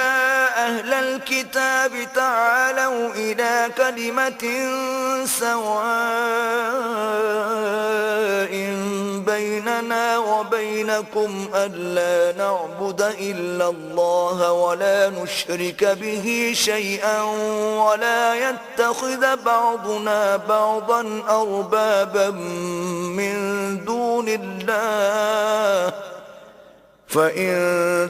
أَهْلَ الْكِتَابِ تَعَالَوْا إِلَى كَلِمَةٍ سَوَاءٍ بَيْنَنَا وَبَيْنَكُمْ أَلَّا نَعْبُدَ إِلَّا اللَّهَ وَلَا نُشْرِكَ بِهِ شَيْئًا وَلَا يَتَّخِذَ بَعْضُنَا بَعْضًا أَرْبَابًا مِّن دُونِ اللَّهِ فَإِن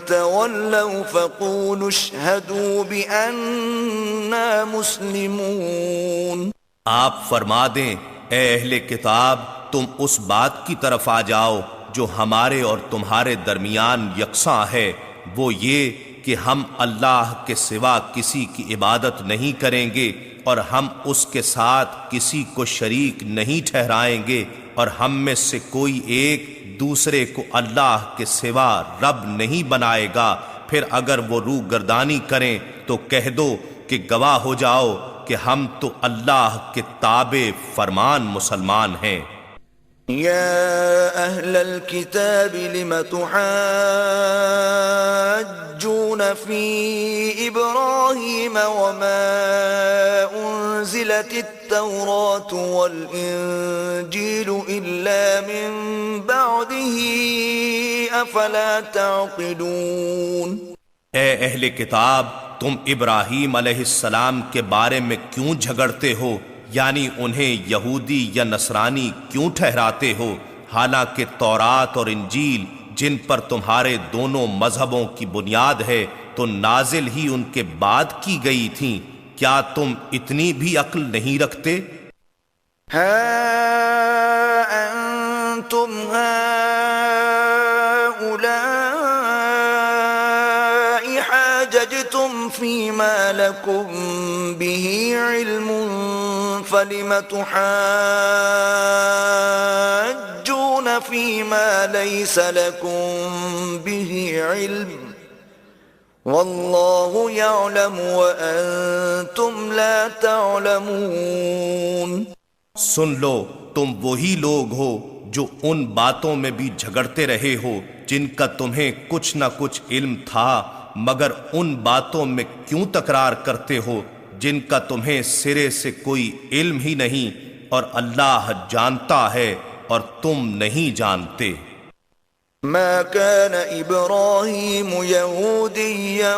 تَوَلَّوْا فَقُولُوا اشْهَدُوا بِأَنَّا مُسْلِمُونَ۔ آپ فرما دیں اے اہل کتاب تم اس بات کی طرف آ جاؤ جو ہمارے اور تمہارے درمیان یکساں ہے، وہ یہ کہ ہم اللہ کے سوا کسی کی عبادت نہیں کریں گے اور ہم اس کے ساتھ کسی کو شریک نہیں ٹھہرائیں گے، اور ہم میں سے کوئی ایک دوسرے کو اللہ کے سوا رب نہیں بنائے گا۔ پھر اگر وہ روح گردانی کریں تو کہہ دو کہ گواہ ہو جاؤ کہ ہم تو اللہ کے تابع فرمان مسلمان ہیں۔ يا أهل الكتاب لم تحاجون في إبراهيم وما أنزلت التوراة والإنجيل إلا من بعده أفلا تعقلون۔ اے اہل کتاب تم ابراہیم علیہ السلام کے بارے میں کیوں جھگڑتے ہو، یعنی انہیں یہودی یا نصرانی کیوں ٹھہراتے ہو، حالانکہ تورات اور انجیل جن پر تمہارے دونوں مذہبوں کی بنیاد ہے تو نازل ہی ان کے بعد کی گئی تھیں، کیا تم اتنی بھی عقل نہیں رکھتے؟ ہا انتم هؤلاء حاججتم فيما لكم به علم فلم تحاجون فيما ليس لكم به علم والله يعلم وأنتم لا تعلمون۔ سن لو تم وہی لوگ ہو جو ان باتوں میں بھی جھگڑتے رہے ہو جن کا تمہیں کچھ نہ کچھ علم تھا، مگر ان باتوں میں کیوں تکرار کرتے ہو جن کا تمہیں سرے سے کوئی علم ہی نہیں، اور اللہ جانتا ہے اور تم نہیں جانتے۔ ما كان إبراهيم يهوديا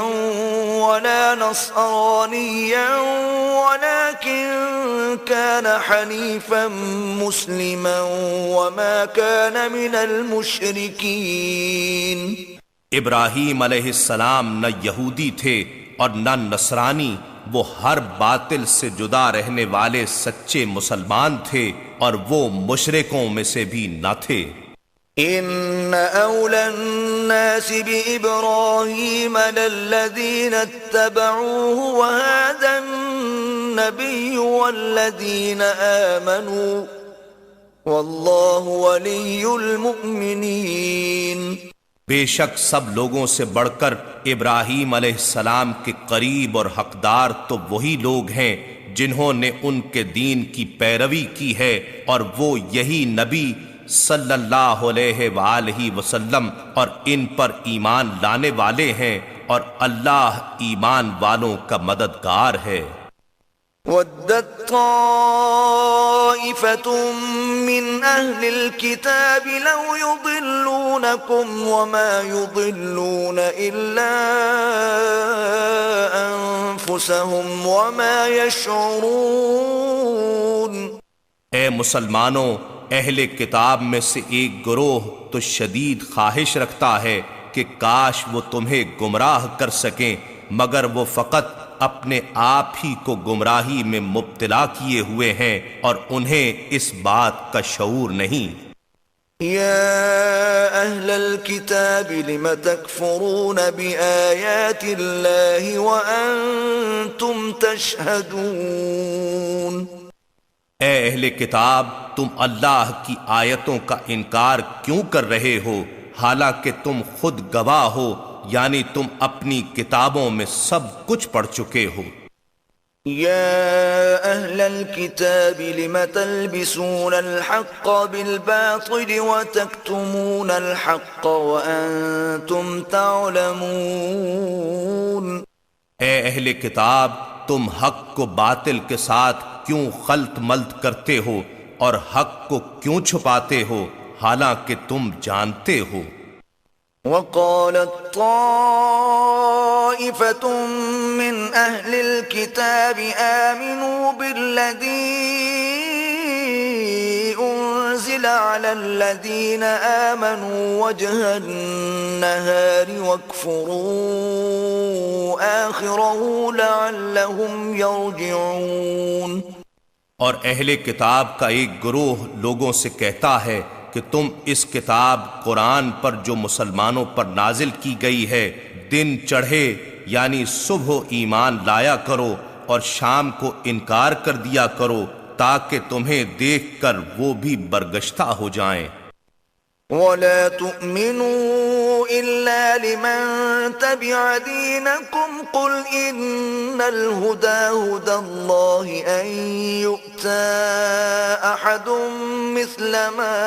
ولا نصرانيا ولكن كان حنيفا مسلما وما كان من المشركين۔ ابراہیم علیہ السلام نہ یہودی تھے اور نہ نصرانی، وہ ہر باطل سے جدا رہنے والے سچے مسلمان تھے اور وہ مشرکوں میں سے بھی نہ تھے۔ ان اولى الناس بإبراهيم للذين اتبعوه وهذا النبي والذين آمنوا والله ولي المؤمنين۔ بے شک سب لوگوں سے بڑھ کر ابراہیم علیہ السلام کے قریب اور حقدار تو وہی لوگ ہیں جنہوں نے ان کے دین کی پیروی کی ہے، اور وہ یہی نبی صلی اللہ علیہ وآلہ وسلم اور ان پر ایمان لانے والے ہیں، اور اللہ ایمان والوں کا مددگار ہے۔ وَدَّتْ طَائِفَةٌ مِّنْ أَهْلِ الْكِتَابِ لَوْ يُضِلُّونَكُمْ وَمَا يُضِلُّونَ إِلَّا أَنفُسَهُمْ وَمَا يَشْعُرُونَ۔ اے مسلمانوں، اہل کتاب میں سے ایک گروہ تو شدید خواہش رکھتا ہے کہ کاش وہ تمہیں گمراہ کر سکیں، مگر وہ فقط اپنے آپ ہی کو گمراہی میں مبتلا کیے ہوئے ہیں اور انہیں اس بات کا شعور نہیں۔ یا اہل الکتاب لم تکفرون بآیات اللہ وانتم تشہدون۔ اے اہل کتاب تم اللہ کی آیتوں کا انکار کیوں کر رہے ہو حالانکہ تم خود گواہ ہو، یعنی تم اپنی کتابوں میں سب کچھ پڑھ چکے ہو۔ یا اہل الکتاب لم تلبسون الحق بالباطل وتکتمون الحق وانتم تعلمون۔ اے اہل کتاب تم حق کو باطل کے ساتھ کیوں خلط ملط کرتے ہو اور حق کو کیوں چھپاتے ہو حالانکہ تم جانتے ہو۔ وقالت طائفة من أهل الكتاب آمنوا بالذي أنزل على الذين آمنوا وجه النهار واكفروا آخره لعلهم يرجعون۔ اور اہل کتاب کا ایک گروہ لوگوں سے کہتا ہے کہ تم اس کتاب قرآن پر جو مسلمانوں پر نازل کی گئی ہے دن چڑھے یعنی صبح ایمان لایا کرو اور شام کو انکار کر دیا کرو تاکہ تمہیں دیکھ کر وہ بھی برگشتہ ہو جائیں۔ وَلَا تُؤْمِنُوا إِلَّا لِمَن تَبِعَ دِينَكُمْ قُلْ إِنَّ الْهُدَى هُدَى اللَّهِ أَن يُؤْتَى أَحَدٌ مِثْلَ مَا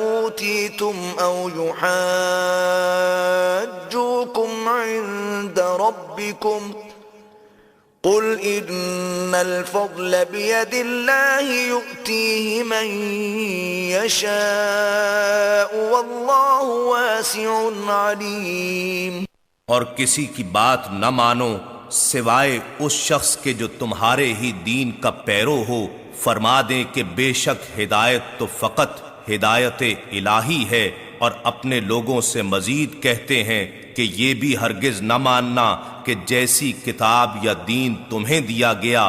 أُوتِيتُمْ أَوْ يُحَاجُّوكُمْ عِندَ رَبِّكُمْ قل إن الفضل بيد الله يؤتيه من يشاء والله واسع عليم۔ اور کسی کی بات نہ مانو سوائے اس شخص کے جو تمہارے ہی دین کا پیرو ہو، فرما دیں کہ بے شک ہدایت تو فقط ہدایت الہی ہے، اور اپنے لوگوں سے مزید کہتے ہیں کہ یہ بھی ہرگز نہ ماننا کہ جیسی کتاب یا دین تمہیں دیا گیا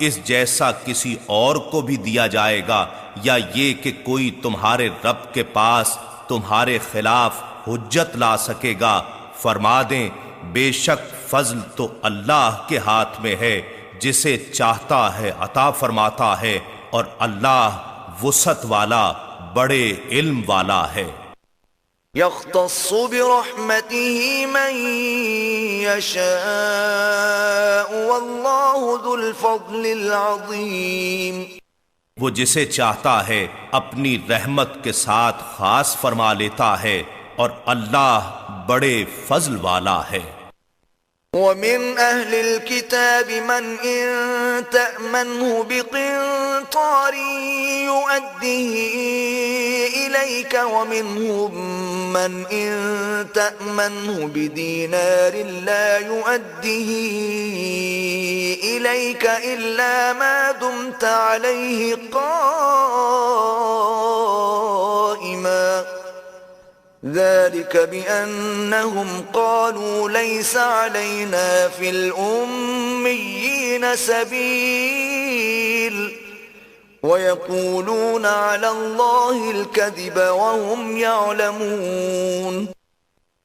اس جیسا کسی اور کو بھی دیا جائے گا، یا یہ کہ کوئی تمہارے رب کے پاس تمہارے خلاف حجت لا سکے گا۔ فرما دیں بے شک فضل تو اللہ کے ہاتھ میں ہے، جسے چاہتا ہے عطا فرماتا ہے، اور اللہ وسعت والا بڑے علم والا ہے۔ يختص برحمته من يشاء والله ذو الفضل العظيم۔ وہ جسے چاہتا ہے اپنی رحمت کے ساتھ خاص فرما لیتا ہے، اور اللہ بڑے فضل والا ہے۔ ومن أهل الكتاب من إن تأمنه بقنطار يؤديه إليك ومنهم من إن تأمنه بدينار لا يؤديه إليك إلا ما دمت عليه قائما ذلك بأنهم قالوا ليس علينا في الأميين سبيل ويقولون على الله الكذب وهم يعلمون۔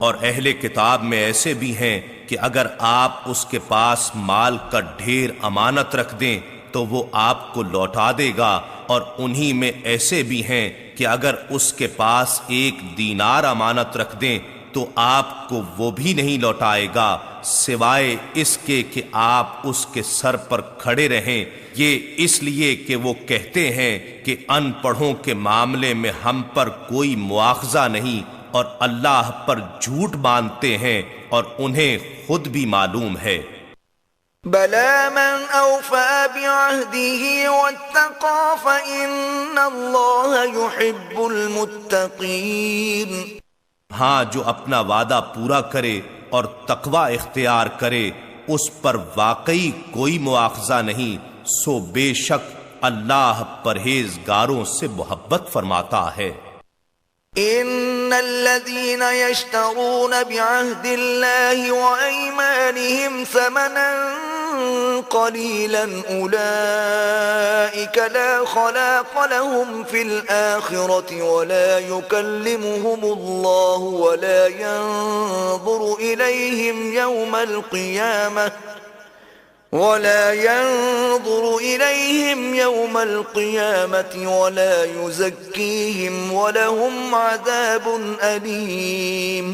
اور اہل کتاب میں ایسے بھی ہیں کہ اگر آپ اس کے پاس مال کا ڈھیر امانت رکھ دیں تو وہ آپ کو لوٹا دے گا، اور انہی میں ایسے بھی ہیں کہ اگر اس کے پاس 1 دینار امانت رکھ دیں تو آپ کو وہ بھی نہیں لوٹائے گا سوائے اس کے کہ آپ اس کے سر پر کھڑے رہیں، یہ اس لیے کہ وہ کہتے ہیں کہ ان پڑھوں کے معاملے میں ہم پر کوئی مواخذہ نہیں، اور اللہ پر جھوٹ باندھتے ہیں اور انہیں خود بھی معلوم ہے۔ بلى من أوفى بعهده واتقى فإن الله يحب المتقين۔ ہاں جو اپنا وعدہ پورا کرے اور تقوی اختیار کرے اس پر واقعی کوئی مواخذہ نہیں، سو بے شک اللہ پرہیزگاروں سے محبت فرماتا ہے۔ ان الذين يشترون بعهد الله وايمانهم ثمنا قليلا اولئك لا خلاق لهم في الاخره ولا يكلمهم الله ولا ينظر اليهم يوم القيامه ولا يزكيهم ولهم عذاب أليم۔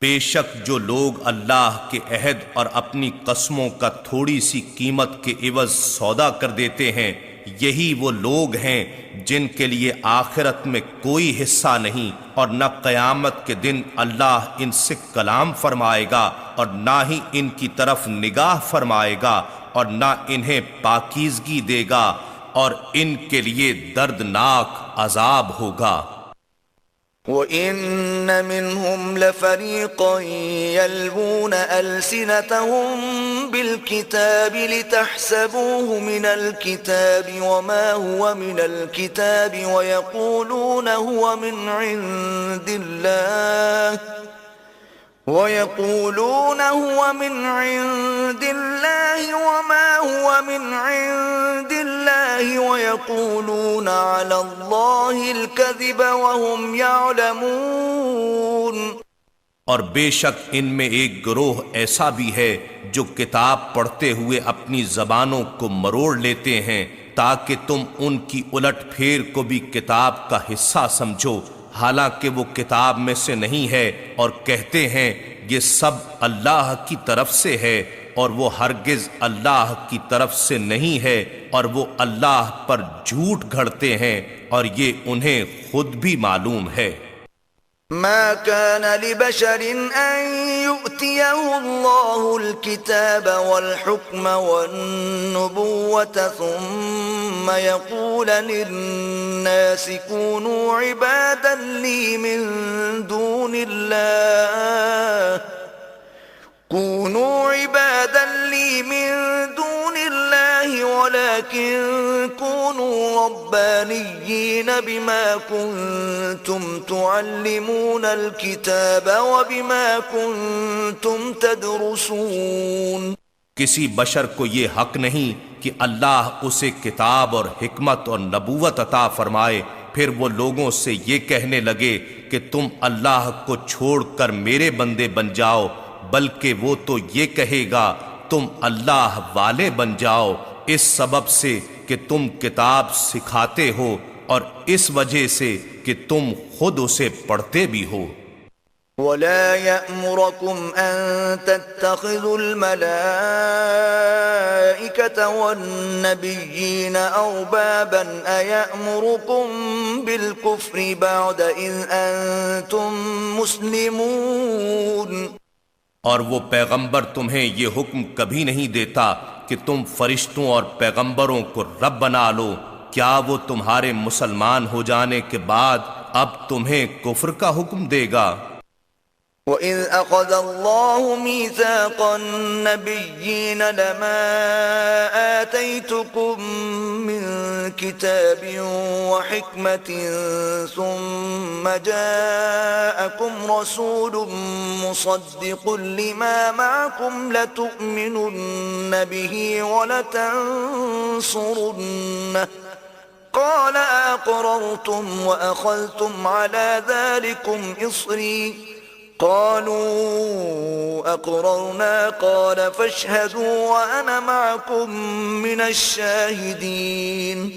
بے شک جو لوگ اللہ کے عہد اور اپنی قسموں کا تھوڑی سی قیمت کے عوض سودا کر دیتے ہیں، یہی وہ لوگ ہیں جن کے لیے آخرت میں کوئی حصہ نہیں، اور نہ قیامت کے دن اللہ ان سے کلام فرمائے گا اور نہ ہی ان کی طرف نگاہ فرمائے گا، اور نہ انہیں پاکیزگی دے گا، اور ان کے لیے دردناک عذاب ہوگا۔ وَإِنَّ مِنْهُمْ لَفَرِيقًا يَلْوُونَ أَلْسِنَتَهُمْ بِالْكِتَابِ لِتَحْسَبُوهُ مِنَ الْكِتَابِ وَمَا هُوَ مِنَ الْكِتَابِ وَيَقُولُونَ هُوَ مِنْ عِنْدِ اللَّهِ وَمَا هُوَ مِنْ عِنْدِ اللَّهِ وَيَقُولُونَ عَلَى اللَّهِ الْكَذِبَ وَهُمْ يَعْلَمُونَ۔ اور بے شک ان میں ایک گروہ ایسا بھی ہے جو کتاب پڑھتے ہوئے اپنی زبانوں کو مروڑ لیتے ہیں تاکہ تم ان کی الٹ پھیر کو بھی کتاب کا حصہ سمجھو، حالانکہ وہ کتاب میں سے نہیں ہے، اور کہتے ہیں یہ سب اللہ کی طرف سے ہے، اور وہ ہرگز اللہ کی طرف سے نہیں ہے، اور وہ اللہ پر جھوٹ گھڑتے ہیں اور یہ انہیں خود بھی معلوم ہے۔ ما كان لبشر أن يؤتيه الله الكتاب والحكم والنبوة ثم يقول للناس كونوا عبادا لي من دون الله ولكن كونوا ربانيين بما كنتم تعلمون الكتاب وبما كنتم تدرسون۔ کسی بشر کو یہ حق نہیں کہ اللہ اسے کتاب اور حکمت اور نبوت عطا فرمائے پھر وہ لوگوں سے یہ کہنے لگے کہ تم اللہ کو چھوڑ کر میرے بندے بن جاؤ، بلکہ وہ تو یہ کہے گا تم اللہ والے بن جاؤ، اس سبب سے کہ تم کتاب سکھاتے ہو اور اس وجہ سے کہ تم خود اسے پڑھتے بھی ہو۔ وَلَا يَأْمُرَكُمْ أَن تَتَّخِذُوا الْمَلَائِكَةَ وَالنَّبِيِّينَ أَرْبَابًا أَيَأْمُرُكُمْ بِالْكُفْرِ بَعْدَ إِذْ أَنْتُمْ مُسْلِمُونَ۔ اور وہ پیغمبر تمہیں یہ حکم کبھی نہیں دیتا کہ تم فرشتوں اور پیغمبروں کو رب بنا لو، کیا وہ تمہارے مسلمان ہو جانے کے بعد اب تمہیں کفر کا حکم دے گا؟ وَإِذْ أَخَذَ اللَّهُ مِيثَاقَ النَّبِيِّينَ لَمَا آتَيْتُكُم مِّن كِتَابٍ وَحِكْمَةٍ ثُمَّ جَاءَكُمْ رَسُولٌ مُصَدِّقٌ لِّمَا مَعَكُمْ لَتُؤْمِنُنَّ بِهِ وَلَتَنصُرُنَّهُ قَالَ أَقْرَرْتُمْ وَأَخَذْتُمْ عَلَى ذَلِكُمْ إِصْرِي قالوا اقررنا قال فاشهدوا وانا معكم من الشاهدين۔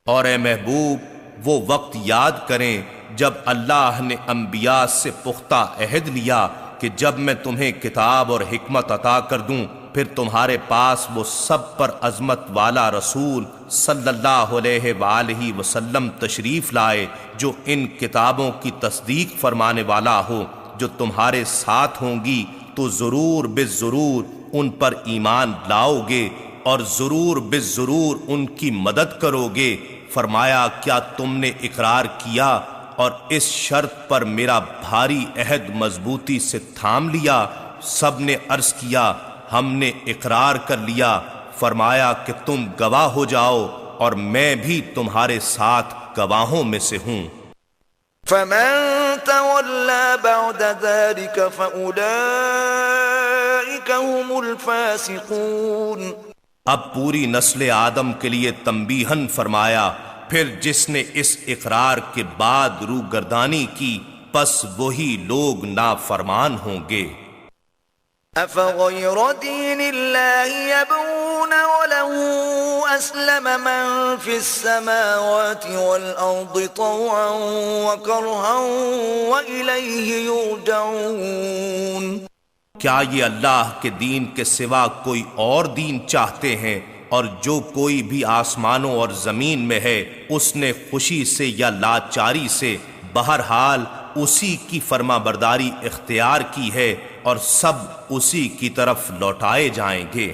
اور اے محبوب وہ وقت یاد کریں جب اللہ نے انبیاء سے پختہ عہد لیا کہ جب میں تمہیں کتاب اور حکمت عطا کر دوں پھر تمہارے پاس وہ سب پر عظمت والا رسول صلی اللہ علیہ وآلہ وسلم تشریف لائے جو ان کتابوں کی تصدیق فرمانے والا ہو جو تمہارے ساتھ ہوں گی، تو ضرور بالضرور ان پر ایمان لاؤ گے اور ضرور بالضرور ان کی مدد کرو گے۔ فرمایا کیا تم نے اقرار کیا اور اس شرط پر میرا بھاری عہد مضبوطی سے تھام لیا؟ سب نے عرض کیا ہم نے اقرار کر لیا۔ فرمایا کہ تم گواہ ہو جاؤ اور میں بھی تمہارے ساتھ گواہوں میں سے ہوں۔ فَمَن تَوَلَّى بَعْدَ ذَلِكَ فَأُولَئِكَ هُمُ الْفَاسِقُونَ۔ اب پوری نسل آدم کے لیے تنبیہاً فرمایا پھر جس نے اس اقرار کے بعد روگردانی کی پس وہی لوگ نافرمان ہوں گے۔ أَفَغَيْرَ دِينِ اللَّهِ يَبْغُونَ وَلَهُ أَسْلَمَ مَن فِي السَّمَاوَاتِ وَالْأَرْضِ طَوْعًا وَكَرْهًا وَإِلَيْهِ يُرْجَعُونَ۔ کیا یہ اللہ کے دین کے سوا کوئی اور دین چاہتے ہیں؟ اور جو کوئی بھی آسمانوں اور زمین میں ہے اس نے خوشی سے یا لاچاری سے بہرحال اسی کی فرما برداری اختیار کی ہے اور سب اسی کی طرف لوٹائے جائیں گے۔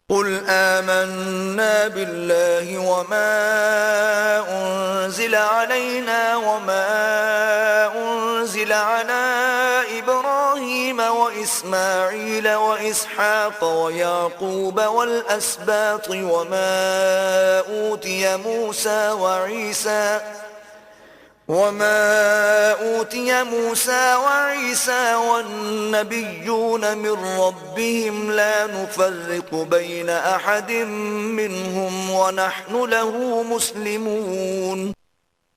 قل آمنا بالله وما أنزل علينا وما أنزل على إبراهيم وإسماعيل وإسحاق ويعقوب والأسباط وما أوتي موسى وعيسى والنبيون من ربهم لا نفرق بين أحد منهم ونحن له مسلمون۔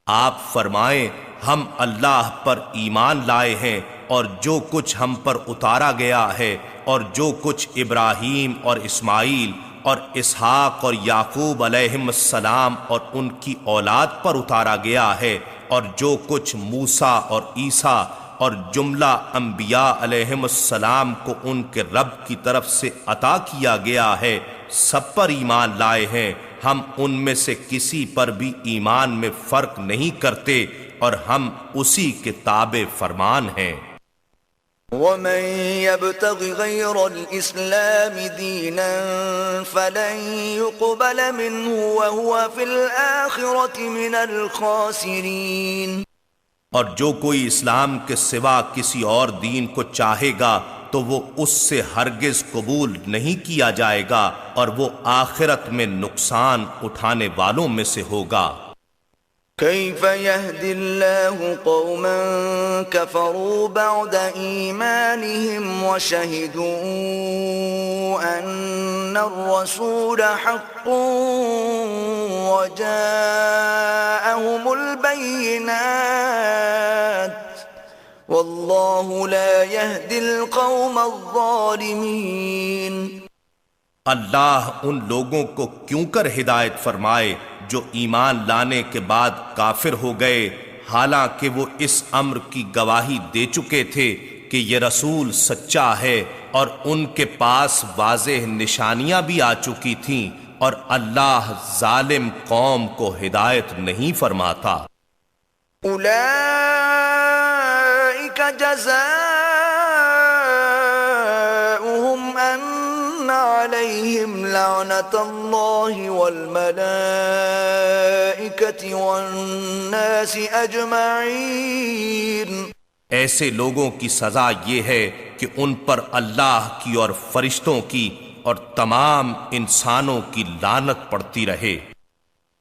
آپ فرمائیں ہم اللہ پر ایمان لائے ہیں اور جو کچھ ہم پر اتارا گیا ہے اور جو کچھ ابراہیم اور اسماعیل اور اسحاق اور یعقوب علیہم السلام اور ان کی اولاد پر اتارا گیا ہے اور جو کچھ موسیٰ اور عیسیٰ اور جملہ انبیاء علیہم السلام کو ان کے رب کی طرف سے عطا کیا گیا ہے سب پر ایمان لائے ہیں۔ ہم ان میں سے کسی پر بھی ایمان میں فرق نہیں کرتے اور ہم اسی کے تابع فرمان ہیں۔ ومن يبتغ غير الإسلام دينا فلن يقبل منه وهو في الآخرة من الخاسرين۔ اور جو کوئی اسلام کے سوا کسی اور دین کو چاہے گا تو وہ اس سے ہرگز قبول نہیں کیا جائے گا اور وہ آخرت میں نقصان اٹھانے والوں میں سے ہوگا۔ كيف يهدي الله قوما كفروا بعد إيمانهم وشهدوا أن الرسول حق وجاءهم البينات والله لا يهدي القوم الظالمين۔ اللہ ان لوگوں کو کیوں کر ہدایت فرمائے جو ایمان لانے کے بعد کافر ہو گئے حالانکہ وہ اس امر کی گواہی دے چکے تھے کہ یہ رسول سچا ہے اور ان کے پاس واضح نشانیاں بھی آ چکی تھیں اور اللہ ظالم قوم کو ہدایت نہیں فرماتا۔ اولئک جزاؤہم ان عليهم لعنة الله والملائكة والناس أجمعين۔ ایسے لوگوں کی سزا یہ ہے کہ ان پر اللہ کی اور فرشتوں کی اور تمام انسانوں کی لعنت پڑتی رہے۔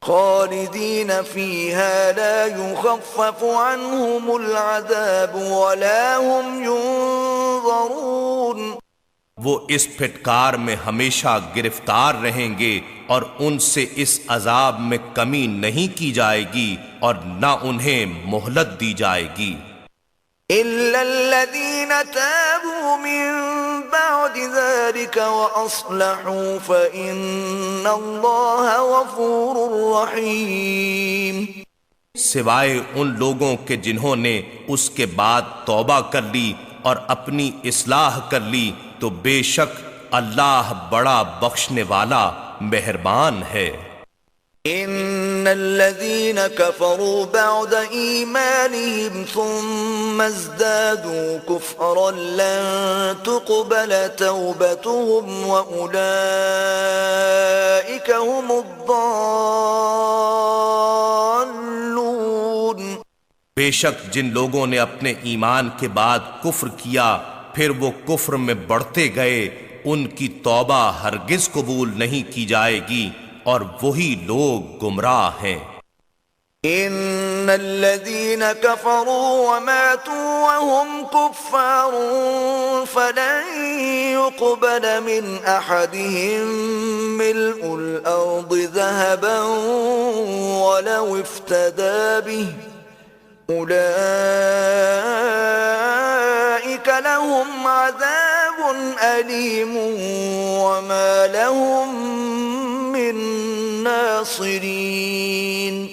خالدین فیہا لا یخفف عنہم العذاب ولا هم ينظرون۔ وہ اس پھٹکار میں ہمیشہ گرفتار رہیں گے اور ان سے اس عذاب میں کمی نہیں کی جائے گی اور نہ انہیں مہلت دی جائے گی۔ إِلَّا الَّذِينَ تَابُوا مِن بَعْدِ ذَلِكَ وَأَصْلَحُوا فَإِنَّ اللَّهَ غَفُورٌ رَّحِيمٌ۔ سوائے ان لوگوں کے جنہوں نے اس کے بعد توبہ کر لی اور اپنی اصلاح کر لی تو بے شک اللہ بڑا بخشنے والا مہربان ہے۔ ان الذين كفروا بعد ايمانهم ثم ازدادوا كفرا لن تقبل توبتهم واولئك هم الضالون۔ بے شک جن لوگوں نے اپنے ایمان کے بعد کفر کیا پھر وہ کفر میں بڑھتے گئے ان کی توبہ ہرگز قبول نہیں کی جائے گی اور وہی لوگ گمراہ ہیں۔ ان الذين كفروا وماتوا وهم كفار فلن يقبل من احدهم ملء الارض ذهبا ولو افتدى به اولئك لهم عذاب الیم وما لهم من ناصرین۔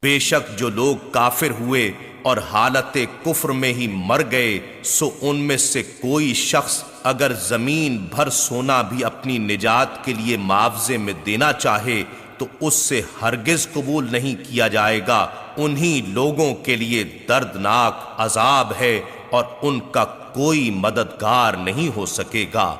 بے شک جو لوگ کافر ہوئے اور حالت کفر میں ہی مر گئے سو ان میں سے کوئی شخص اگر زمین بھر سونا بھی اپنی نجات کے لیے معاوضے میں دینا چاہے تو اس سے ہرگز قبول نہیں کیا جائے گا۔ انہی لوگوں کے لیے دردناک عذاب ہے اور ان کا کوئی مددگار نہیں ہو سکے گا۔